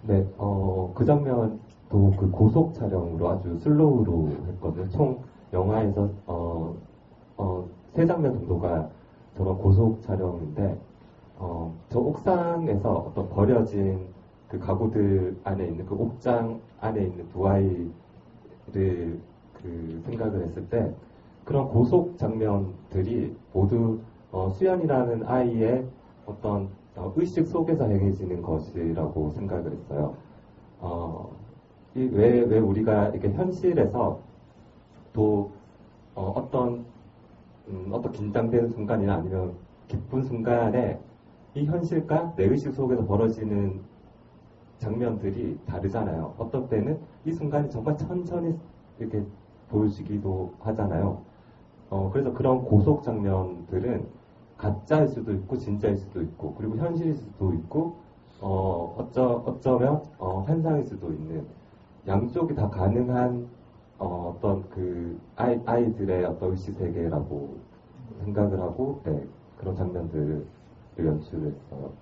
네, 그 장면도 그 고속 촬영으로 아주 슬로우로 했거든요. 총 영화에서 3장면 정도가 저런 고속 촬영인데, 저 옥상에서 어떤 버려진 그 가구들 안에 있는 그 옥장 안에 있는 두 아이를 그 생각을 했을 때, 그런 고속 장면들이 모두 수연이라는 아이의 어떤 의식 속에서 행해지는 것이라고 생각을 했어요. 왜 우리가 이렇게 현실에서 또 어떤 긴장되는 순간이나 아니면 기쁜 순간에 이 현실과 내 의식 속에서 벌어지는 장면들이 다르잖아요. 어떤 때는 이 순간이 정말 천천히 이렇게 보여지기도 하잖아요. 그래서 그런 고속 장면들은 가짜일 수도 있고 진짜일 수도 있고, 그리고 현실일 수도 있고, 어쩌면 환상일 수도 있는, 양쪽이 다 가능한 어떤 그 아이들의 어떤 의식 세계라고 생각을 하고, 네, 그런 장면들을 연출했어요.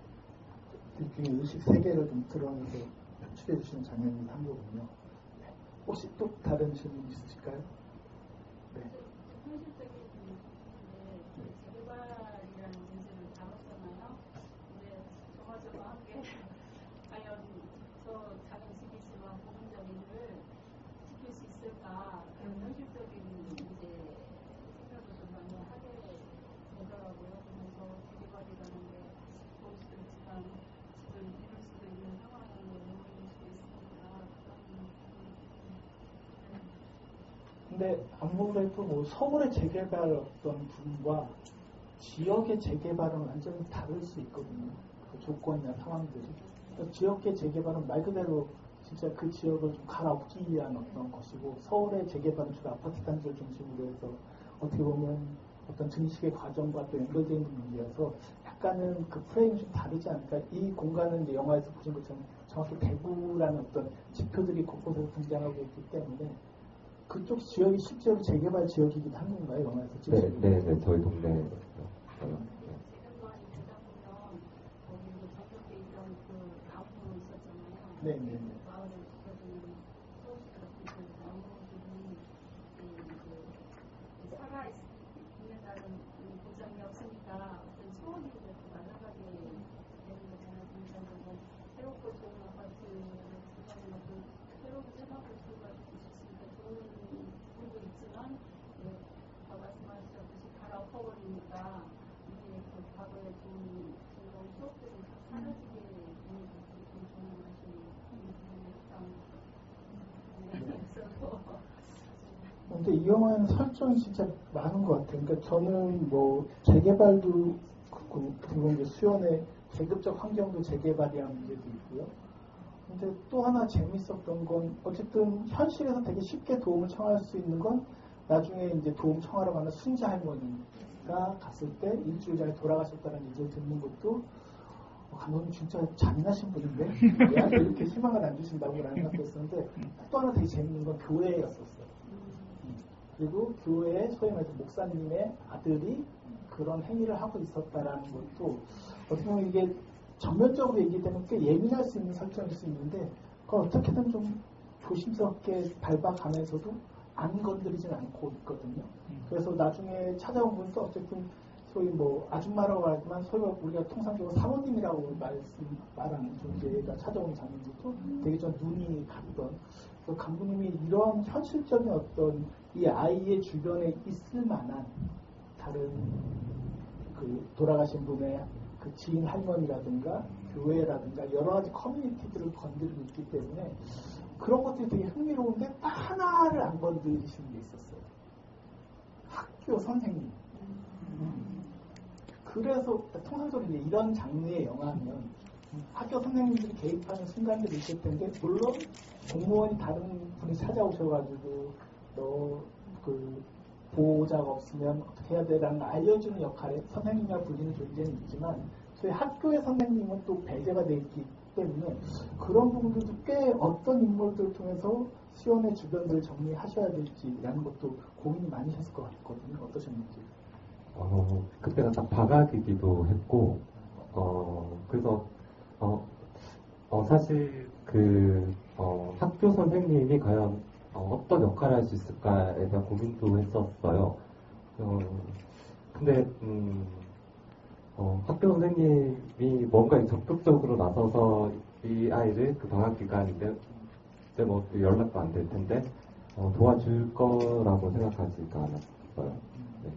일종의 의식 세계를 좀 드러내서 연출해 주시는 장면이 한 거군요. 네. 혹시 또 다른 질문 있으실까요? 네. 현실적인 재개발이라는 문제를 다뤘잖아요. 근데 조마조마하게 과연 저 작은 집이지만 부분적인을 지킬 수 있을까, 그런 현실적인 이제 생각을 좀 많이 하게 되더라고요. 그래서 재개발이라는 게 좋을 수도 있지만 집을 잃을 수도 있는 상황이 오는 수도 있으니까. 근데 아무래도 뭐 서울의 재개발 어떤 부분과 지역의 재개발은 완전히 다를 수 있거든요. 그 조건이나 상황들이. 그러니까 지역의 재개발은 말 그대로 진짜 그 지역을 좀 갈아엎기 위한 어떤 것이고, 서울의 재개발은 주로 아파트 단지를 중심으로 해서 어떻게 보면 어떤 증식의 과정과 또 연결되어 있는 문제여서 약간은 그 프레임이 좀 다르지 않을까. 이 공간은 이제 영화에서 보신 것처럼 정확히 대구라는 어떤 지표들이 곳곳에서 등장하고 있기 때문에 그쪽 지역이 실제로 재개발 지역이기도 한 건가요, 영화에서? 네, 저희 동네. 네. 살아있는다는 보장이 없으니까 어떤 소원이 날아가게 되는 거잖아요. 그러니까 새롭고 좋은 아파트를 구성해놓고 새로운 생활구조가 있으니까 좋은 부분도 있지만, 아까 말씀하셨듯이 갈아엎어버리니까 이게 그 과거에 좋은 즐거운 추억들이 다 사라지게 되는 부분이 좋은 것이 근데 이 영화에는 설정이 진짜 많은 것 같아요. 그러니까 저는 뭐 재개발도 그리고 이제 수연의 계급적 환경도 재개발이라는 문제도 있고요. 근데 또 하나 재밌었던 건 어쨌든 현실에서 되게 쉽게 도움을 청할 수 있는 건 나중에 이제 도움 청하러 가는 순자 할머니가 갔을 때 일주일 전에 돌아가셨다는 얘기를 듣는 것도 감독님 진짜 잔인하신 분인데 왜 이렇게 희망을 안 주신다고 라는 생각도 했었는데 또 하나 되게 재밌는 건 교회였었어요. 그리고 교회에 소위 말해서 목사님의 아들이 그런 행위를 하고 있었다라는 것도 어떻게 보면 이게 전면적으로 얘기되면 꽤 예민할 수 있는 설정일 수 있는데 그걸 어떻게든 좀 조심스럽게 밟아가면서도 안 건드리진 않고 있거든요. 그래서 나중에 찾아온 분도 어쨌든 소위 뭐 아줌마라고 하지만 소위 우리가 통상적으로 사모님이라고 말하는 존재가 찾아온 장면들도 되게 좀 눈이 갔던 감독님이 이런 현실적인 어떤 이 아이의 주변에 있을 만한 다른 그 돌아가신 분의 그 지인 할머니라든가 교회라든가 여러 가지 커뮤니티들을 건드리고 있기 때문에 그런 것들이 되게 흥미로운데 딱 하나를 안 건드리시는 게 있었어요. 학교 선생님. 그래서 통상적으로 이런 장르의 영화면 학교 선생님들이 개입하는 순간들이 있을 텐데 물론 공무원이 다른 분이 찾아오셔가지고 너 그 보호자가 없으면 어떻게 해야 되라는 걸 알려주는 역할에 선생님이라 불리는 존재는 있지만 저희 학교의 선생님은 또 배제가 되어 있기 때문에 그런 부분들도 꽤 어떤 인물들을 통해서 수연의 주변들을 정리하셔야 될지라는 것도 고민이 많이 하셨을 것 같거든요. 어떠셨는지. 그때가 딱 방학이기도 했고, 그래서, 사실 학교 선생님이 과연 어떤 역할을 할 수 있을까에 대한 고민도 했었어요. 근데, 학교 선생님이 뭔가 적극적으로 나서서 이 아이를 그 방학 기간인데, 이제 뭐 연락도 안 될 텐데, 도와줄 거라고 생각하지가 않았어요. 네.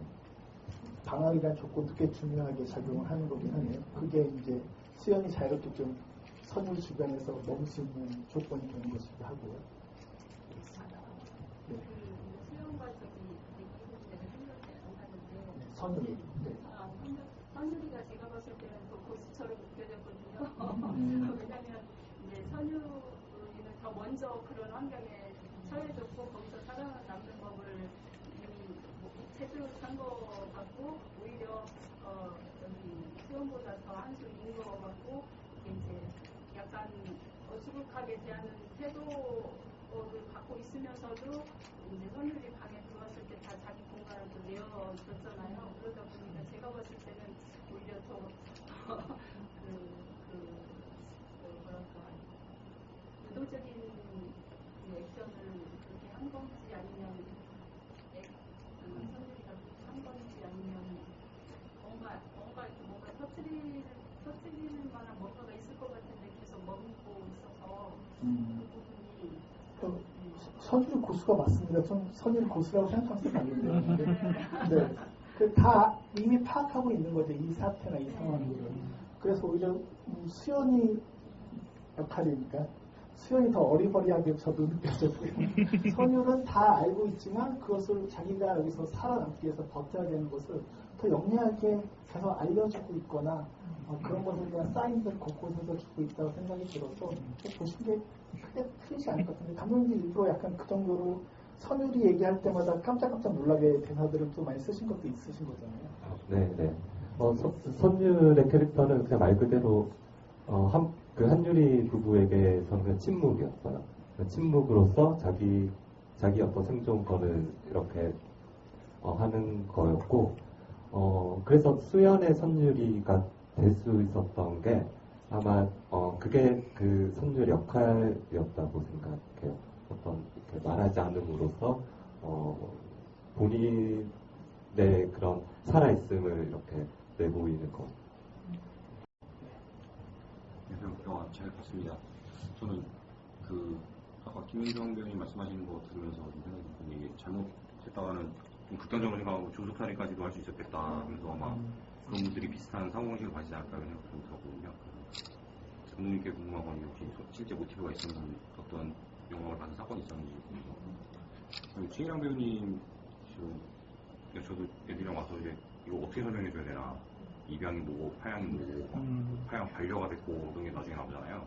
방학이라는 조건도 꽤 중요하게 작용을 하는 거긴 하네요. 그게 이제 수연이 자유롭게 좀 선율 주변에서 머물 수 있는 조건이 되는 것이기도 하고요. 네. 수연과 저기 하는데 선율. 네. 선율이가 제가 봤을 때는 또 고수처럼 느껴졌거든요. 왜냐하면 이제 선율이는 더 먼저 그런 환경에 처해졌고 거기서 살아남는 법을 이미 제대로 산 것 같고 오히려 여기 수연보다 더 한수 있는 것 같고 이제 약간 어수룩하게 대하는 태도를 갖고 있으면서도 이제 선율이 방에 들어왔을 때 다 자기 공간을 또 내어줬잖아요. 그러다 보니까 제가 봤을 때는 오히려 더 뭐랄까 의도적인 그 액션을 그렇게 한 건지 아니면 선율이가 한 건지 아니면 뭔가 터뜨릴 만한 뭔가가 있을 것 같은데 계속 머물고 있어서 그 부분이 선율 고수가 맞습니다. 좀 선율 고수라고 생각하면서 말인데 네. 다 이미 파악하고 있는 거죠. 이 사태나 이 상황을. 그래서 오히려 수연이 역할이니까 수연이 더 어리버리하게 저도 느껴졌고요. 선율은 다 알고 있지만 그것을 자기가 여기서 살아남기 위해서 버텨야 되는 것을 더 영리하게 계속 알려주고 있거나 그런 것을 대한 사인들 곳곳에서 주고 있다고 생각이 들어서 보신 게 크게 틀리지 않을 것 같은데 감독님이 일부러 약간 그 정도로 선율이 얘기할 때마다 깜짝깜짝 놀라게 대사들을 또 많이 쓰신 것도 있으신 거잖아요. 네. 선율의 캐릭터는 그냥 말 그대로 한유리 부부에게서는 그냥 침묵이었어요. 침묵으로서 자기 어떤 생존권을 이렇게 하는 거였고, 그래서 수연의 선율이가 될 수 있었던 게 아마 그게 그 선율 역할이었다고 생각해요. 어떤 이렇게 말하지 않음으로써 본인의 그런 살아있음을 이렇게 내보이는 것. 영화 잘 봤습니다. 저는 아까 김윤정 배우님 말씀하시는 거 들으면서 좀 생각이 든 게 잘못했다가는 좀 극단적으로 생각하고 조속살인까지도 할 수 있었겠다. 그래서 아마 그런 분들이 비슷한 사고방식을 가지지 않을까 하는 생각이 좀 들었거든요. 감독님께 궁금한 건 혹시 실제 모티브가 있었는 어떤 영화를 봐서 사건이 있었는지 궁금합니다. 최희랑 배우님 지금 저도 애들이랑 와서 이제 이거 어떻게 설명해줘야 되나, 입양이 뭐고 파양이 뭐고 파양 반려가 됐고 이런 게 나중에 나오잖아요.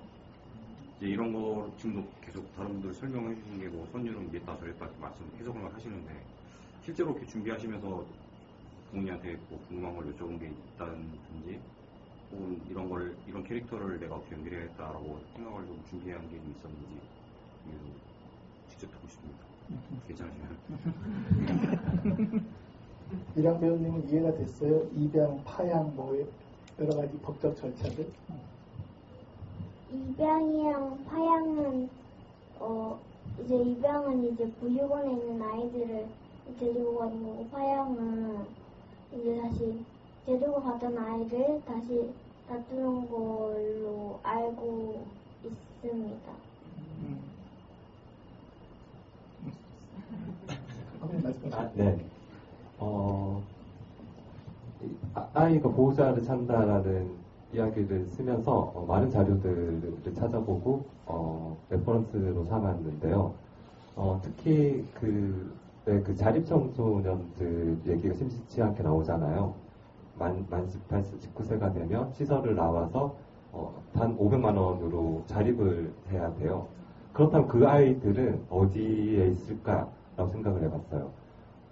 이제 이런 거 지금도 계속 다른 분들 설명해 주신 게 뭐 선율은 이랬다 저랬다 이렇게 말씀 해석을 하시는데, 실제로 이렇게 준비하시면서 부모님한테 뭐 궁금한 걸 여쭤본 게 있다든지, 혹은 이런 캐릭터를 내가 어떻게 연기해야겠다라고 생각을 좀 준비한 게 좀 있었는지 직접 듣고 싶습니다. 괜찮으시면. 이랑 배우님은 이해가 됐어요? 입양, 파양, 뭐 여러 가지 법적 절차들? 입양이랑 파양은 이제 입양은 이제 보육원에 있는 아이들을 데리고 가는 거고, 파양은 이제 다시 데리고 가던 아이를 다시 놔두는 걸로 알고 있습니다. 네. 아이가 보호자를 찾는다라는 이야기를 쓰면서 많은 자료들을 찾아보고 레퍼런스로 삼았는데요. 특히 그 자립청소년들 얘기가 심심치 않게 나오잖아요. 만 18세, 19세가 되면 시설을 나와서 단 500만 원으로 자립을 해야 돼요. 그렇다면 그 아이들은 어디에 있을까라고 생각을 해봤어요.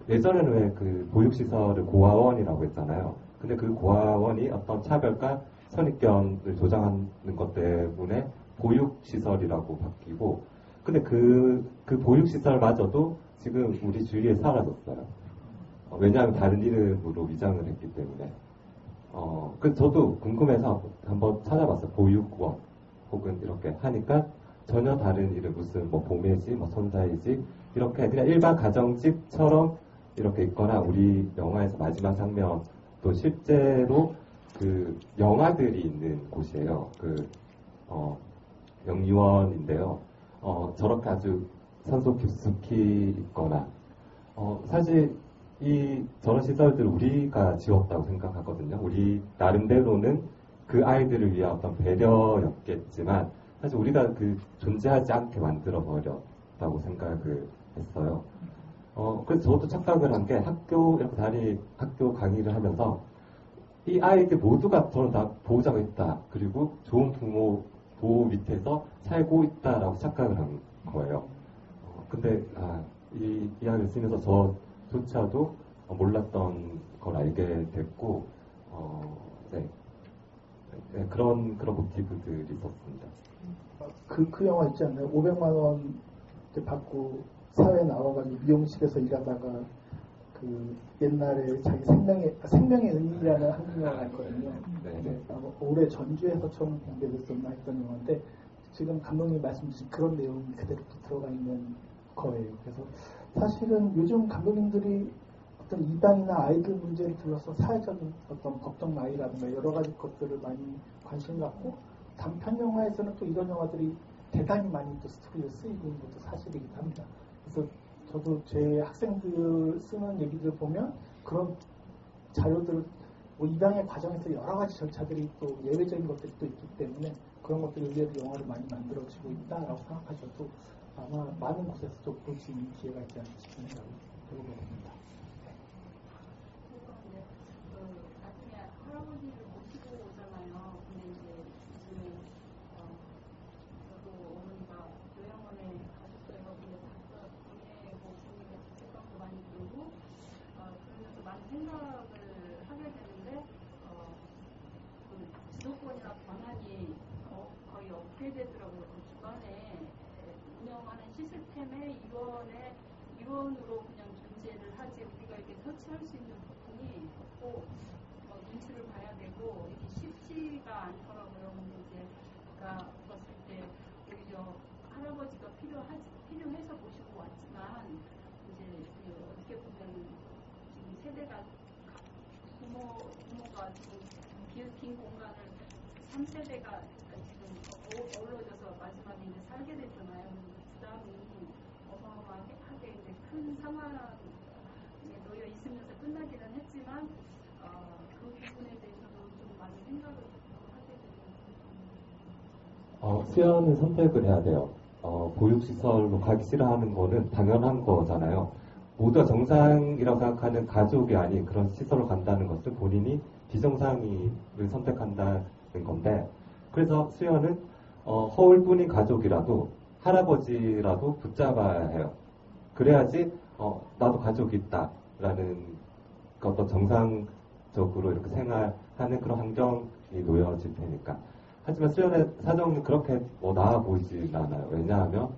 예전에는 왜 그 보육시설을 고아원이라고 했잖아요. 근데 그 고아원이 어떤 차별과 선입견을 조장하는 것 때문에 보육시설이라고 바뀌고, 근데 그 보육시설마저도 지금 우리 주위에 사라졌어요. 왜냐하면 다른 이름으로 위장을 했기 때문에. 그 저도 궁금해서 한번 찾아봤어요. 보육원 혹은 이렇게 하니까 전혀 다른 이름, 무슨 뭐 봄의지, 뭐 선사의지, 이렇게 그냥 일반 가정집처럼 이렇게 있거나, 우리 영화에서 마지막 장면도 실제로 그 영화들이 있는 곳이에요. 영유원인데요. 저렇게 아주 산소 깊숙이 있거나, 사실 저런 시설들을 우리가 지었다고 생각하거든요. 우리 나름대로는 그 아이들을 위한 어떤 배려였겠지만, 사실 우리가 존재하지 않게 만들어 버렸다고 생각을 했어요. 그래서 저도 착각을 한 게, 학교 강의를 하면서 이 아이들 모두가 저는 다 보호자가 있다, 그리고 좋은 부모 보호 밑에서 살고 있다라고 착각을 한 거예요. 근데 이 이야기를 쓰면서 저조차도 몰랐던 걸 알게 됐고, 네, 그런 모티브들이 있었습니다. 그 영화 있지 않나요? 500만 원 받고 사회에 나와가지고 미용실에서 일하다가 그 옛날에 자기 생명의 은인이라는 한국 영화가 있거든요. 네. 올해 전주에서 처음 공개됐었나 했던 영화인데, 지금 감독님이 말씀 주신 그런 내용이 그대로 들어가 있는 거예요. 그래서 사실은 요즘 감독님들이 어떤 입양이나 아이들 문제를 둘러서 사회적인 어떤 법적 나이라든가 여러 가지 것들을 많이 관심 갖고, 단편 영화에서는 또 이런 영화들이 대단히 많이 또 스토리에 쓰이고 있는 것도 사실이긴 합니다. 그래서 저도 제 학생들 쓰는 얘기들 보면 그런 자료들, 입양의 과정에서 여러 가지 절차들이 또 예외적인 것들이 또 있기 때문에 그런 것들이 의외로 영화를 많이 만들어지고 있다라고 생각하셔도 아마 많은 곳에서 좀 볼 수 있는 기회가 있지 않을까 싶은 생각이 들어보게 됩니다. 나중에 할아버지를 모시고 오잖아요. 근데 이제 요즘에 저도 어머니가 요양원에 가셨어요. 근데 보내고 보니까 생각도 많이 들고, 그러면서 많은 생각을 하게 되는데, 주도권이나 권한이 거의 없게 되더라고요. 그 주변에 운영하는 시스템의 일원으로 그냥 존재를 하지, 우리가 이렇게 터치할 수 있는 부분이 없고, 눈치를 봐야 되고, 이게 쉽지가 않더라고요. 근데 이제 제가 봤을 때 오히려 할아버지가 필요해서 모시고 왔지만, 이제 어떻게 보면 지금 세대가 부모가 지금 빈 공간을 3세대가 지금 어우러져서 마지막에 이제 살게 됐잖아요. 부담이 어마어마하게 이제 큰 상황에 놓여 있으면서 끝나기는 했지만, 그 부분에 대해서도 좀 많이 생각을 하게 되는. 수연은 선택을 해야 돼요. 보육시설로 가기 싫어하는 거는 당연한 거잖아요. 모두가 정상이라고 생각하는 가족이 아닌 그런 시설로 간다는 것은 본인이 비정상을 선택한다는 건데, 그래서 수연은 허울뿐인 가족이라도 할아버지라도 붙잡아야 해요. 그래야지 나도 가족이 있다라는 어떤 정상적으로 이렇게 생활하는 그런 환경이 놓여질 테니까. 하지만 수연의 사정은 그렇게 나아 보이진 않아요. 왜냐하면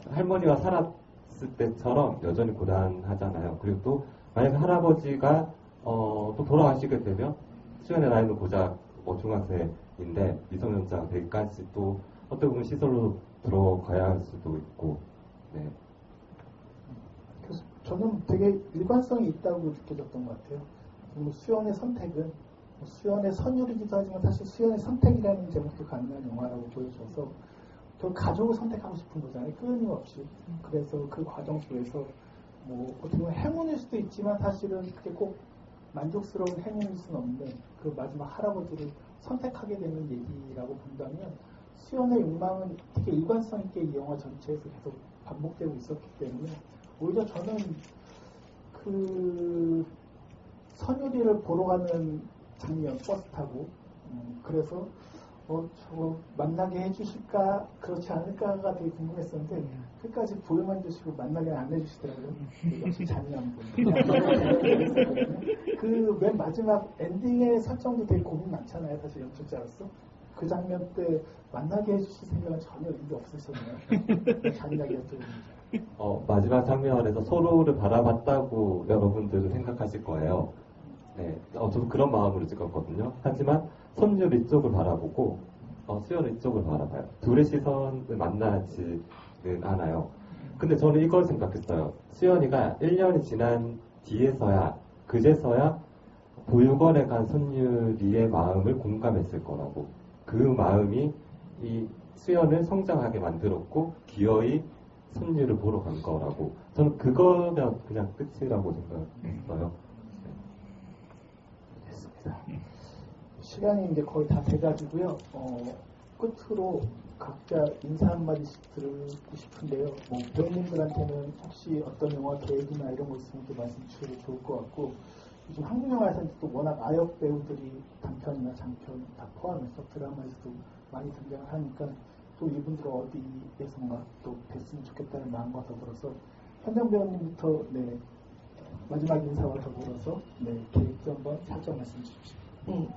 할머니와 살았을 때처럼 여전히 고단하잖아요. 그리고 또 만약에 할아버지가 또 돌아가시게 되면 수연의 나이는 고작 중학생인데 미성년자가 되기까지 또 어떻게 보면 시설로 들어가야 할 수도 있고. 네. 그래서 저는 되게 일관성이 있다고 느껴졌던 것 같아요. 수연의 선택은 수연의 선율이기도 하지만 사실 수연의 선택이라는 제목도 가능한 영화라고 보여줘서 저 가족을 선택하고 싶은 거잖아요. 끊임없이. 그래서 그 과정 속에서 어떻게 보면 행운일 수도 있지만 사실은 그게 꼭 만족스러운 행운일 수는 없는데 그 마지막 할아버지를 선택하게 되는 얘기라고 본다면 수연의 욕망은 되게 일관성 있게 이 영화 전체에서 계속 반복되고 있었기 때문에 오히려 저는 그 선율이를 보러 가는 장면 버스 타고 그래서 저거 만나게 해주실까 그렇지 않을까가 되게 궁금했었는데 끝까지 보여만 주시고 만나게 안 해주시더라고요. 역시 잠이 안 보이고 그 맨 마지막 엔딩의 설정도 되게 고민 많잖아요. 사실 연출자로서 그 장면 때 만나게 해주실 생각은 전혀 이게 없으셨나요? 잔인하게 여쭤보는 마지막 장면에서 서로를 바라봤다고 여러분들은 생각하실 거예요. 네, 저도 그런 마음으로 찍었거든요. 하지만 선율 이쪽을 바라보고 수연 이쪽을 바라봐요. 둘의 시선을 만나지는 않아요. 근데 저는 이걸 생각했어요. 수연이가 1년이 지난 뒤에서야 그제서야 보육원에 간 선율이의 마음을 공감했을 거라고. 그 마음이 이 수연을 성장하게 만들었고 기어이 선율을 보러 간 거라고. 저는 그거면 그냥 끝이라고 생각했어요. 시간이 이제 거의 다 돼가지고요. 끝으로 각자 인사 한마디씩 드리고 싶은데요. 배우님들한테는 혹시 어떤 영화 계획이나 이런 거 있으면 또 말씀 주셔도 좋을 것 같고, 요즘 한국 영화에서는 또 워낙 아역 배우들이 단편이나 장편 다 포함해서 드라마에서도 많이 등장을 하니까 또 이분들 어디에선가 또 뵀으면 좋겠다는 마음과 더불어서 현정 배우님부터 마지막 인사와 더불어서 계획도 한번 살짝 말씀 주십시오. 네,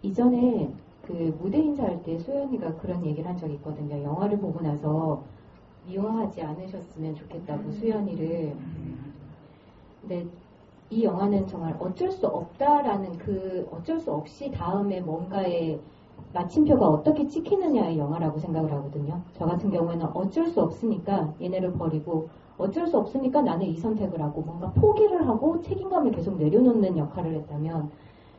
이전에 그 무대 인사할 때 소연이가 그런 얘기를 한 적이 있거든요. 영화를 보고 나서 미워하지 않으셨으면 좋겠다고 수연이를. 근데 이 영화는 정말 어쩔 수 없다라는 그 어쩔 수 없이 다음에 뭔가의 마침표가 어떻게 찍히느냐의 영화라고 생각을 하거든요. 저 같은 경우에는 어쩔 수 없으니까 얘네를 버리고 어쩔 수 없으니까 나는 이 선택을 하고 뭔가 포기를 하고 책임감을 계속 내려놓는 역할을 했다면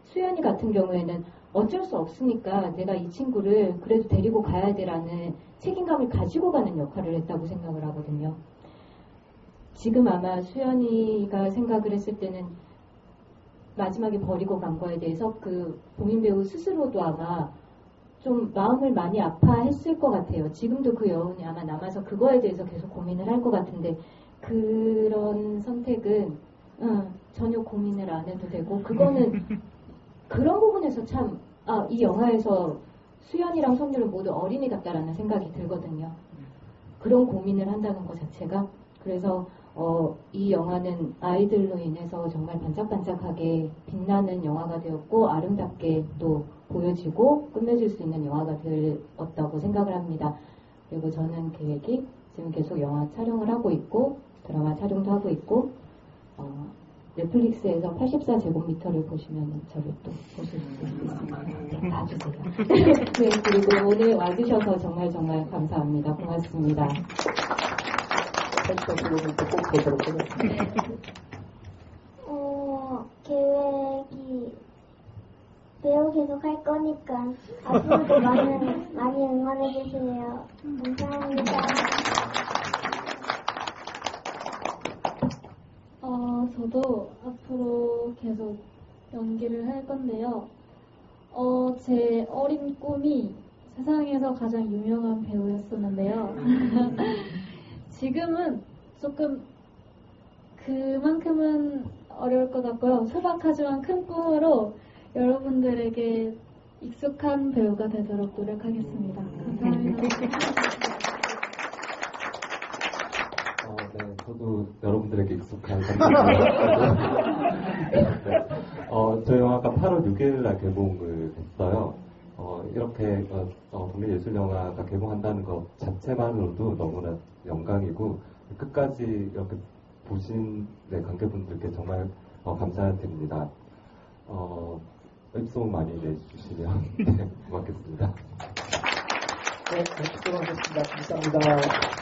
수연이 같은 경우에는 어쩔 수 없으니까 내가 이 친구를 그래도 데리고 가야 되라는 책임감을 가지고 가는 역할을 했다고 생각을 하거든요. 지금 아마 수연이가 생각을 했을 때는 마지막에 버리고 간 거에 대해서 그 봉인 배우 스스로도 아마 좀 마음을 많이 아파했을 것 같아요. 지금도 그 여운이 아마 남아서 그거에 대해서 계속 고민을 할 것 같은데 그런 선택은 전혀 고민을 안 해도 되고 그거는 그런 부분에서 참 이 영화에서 수연이랑 선율은 모두 어린이 같다라는 생각이 들거든요. 그런 고민을 한다는 것 자체가. 그래서 이 영화는 아이들로 인해서 정말 반짝반짝하게 빛나는 영화가 되었고 아름답게 또 보여지고 끝맺을 수 있는 영화가 되었다고 생각을 합니다. 그리고 저는 계획이 지금 계속 영화 촬영을 하고 있고 드라마 촬영도 하고 있고 넷플릭스에서 84제곱미터를 보시면 저를 또 보실 수 있습니다. 네, 봐주세요. 네, 그리고 오늘 와주셔서 정말 감사합니다. 고맙습니다. 84제곱미터 꼭 보도록 하겠습니다. 계획이 배우 계속 할 거니까 앞으로도 많이 응원해 주세요. 감사합니다. 저도 앞으로 계속 연기를 할 건데요. 제 어린 꿈이 세상에서 가장 유명한 배우였었는데요. 지금은 조금 그만큼은 어려울 것 같고요. 소박하지만 큰 꿈으로 여러분들에게 익숙한 배우가 되도록 노력하겠습니다. 감사합니다. 네, 저도 여러분들에게 익숙한 상태입니다. 저 영화가 8월 6일 날 개봉을 했어요. 이렇게 국내예술영화가 개봉한다는 것 자체만으로도 너무나 영광이고 끝까지 이렇게 보신 관객분들께 정말 감사드립니다. 입소문 많이 내주시면 네, 고맙겠습니다. 네, 수고하셨습니다. 감사합니다.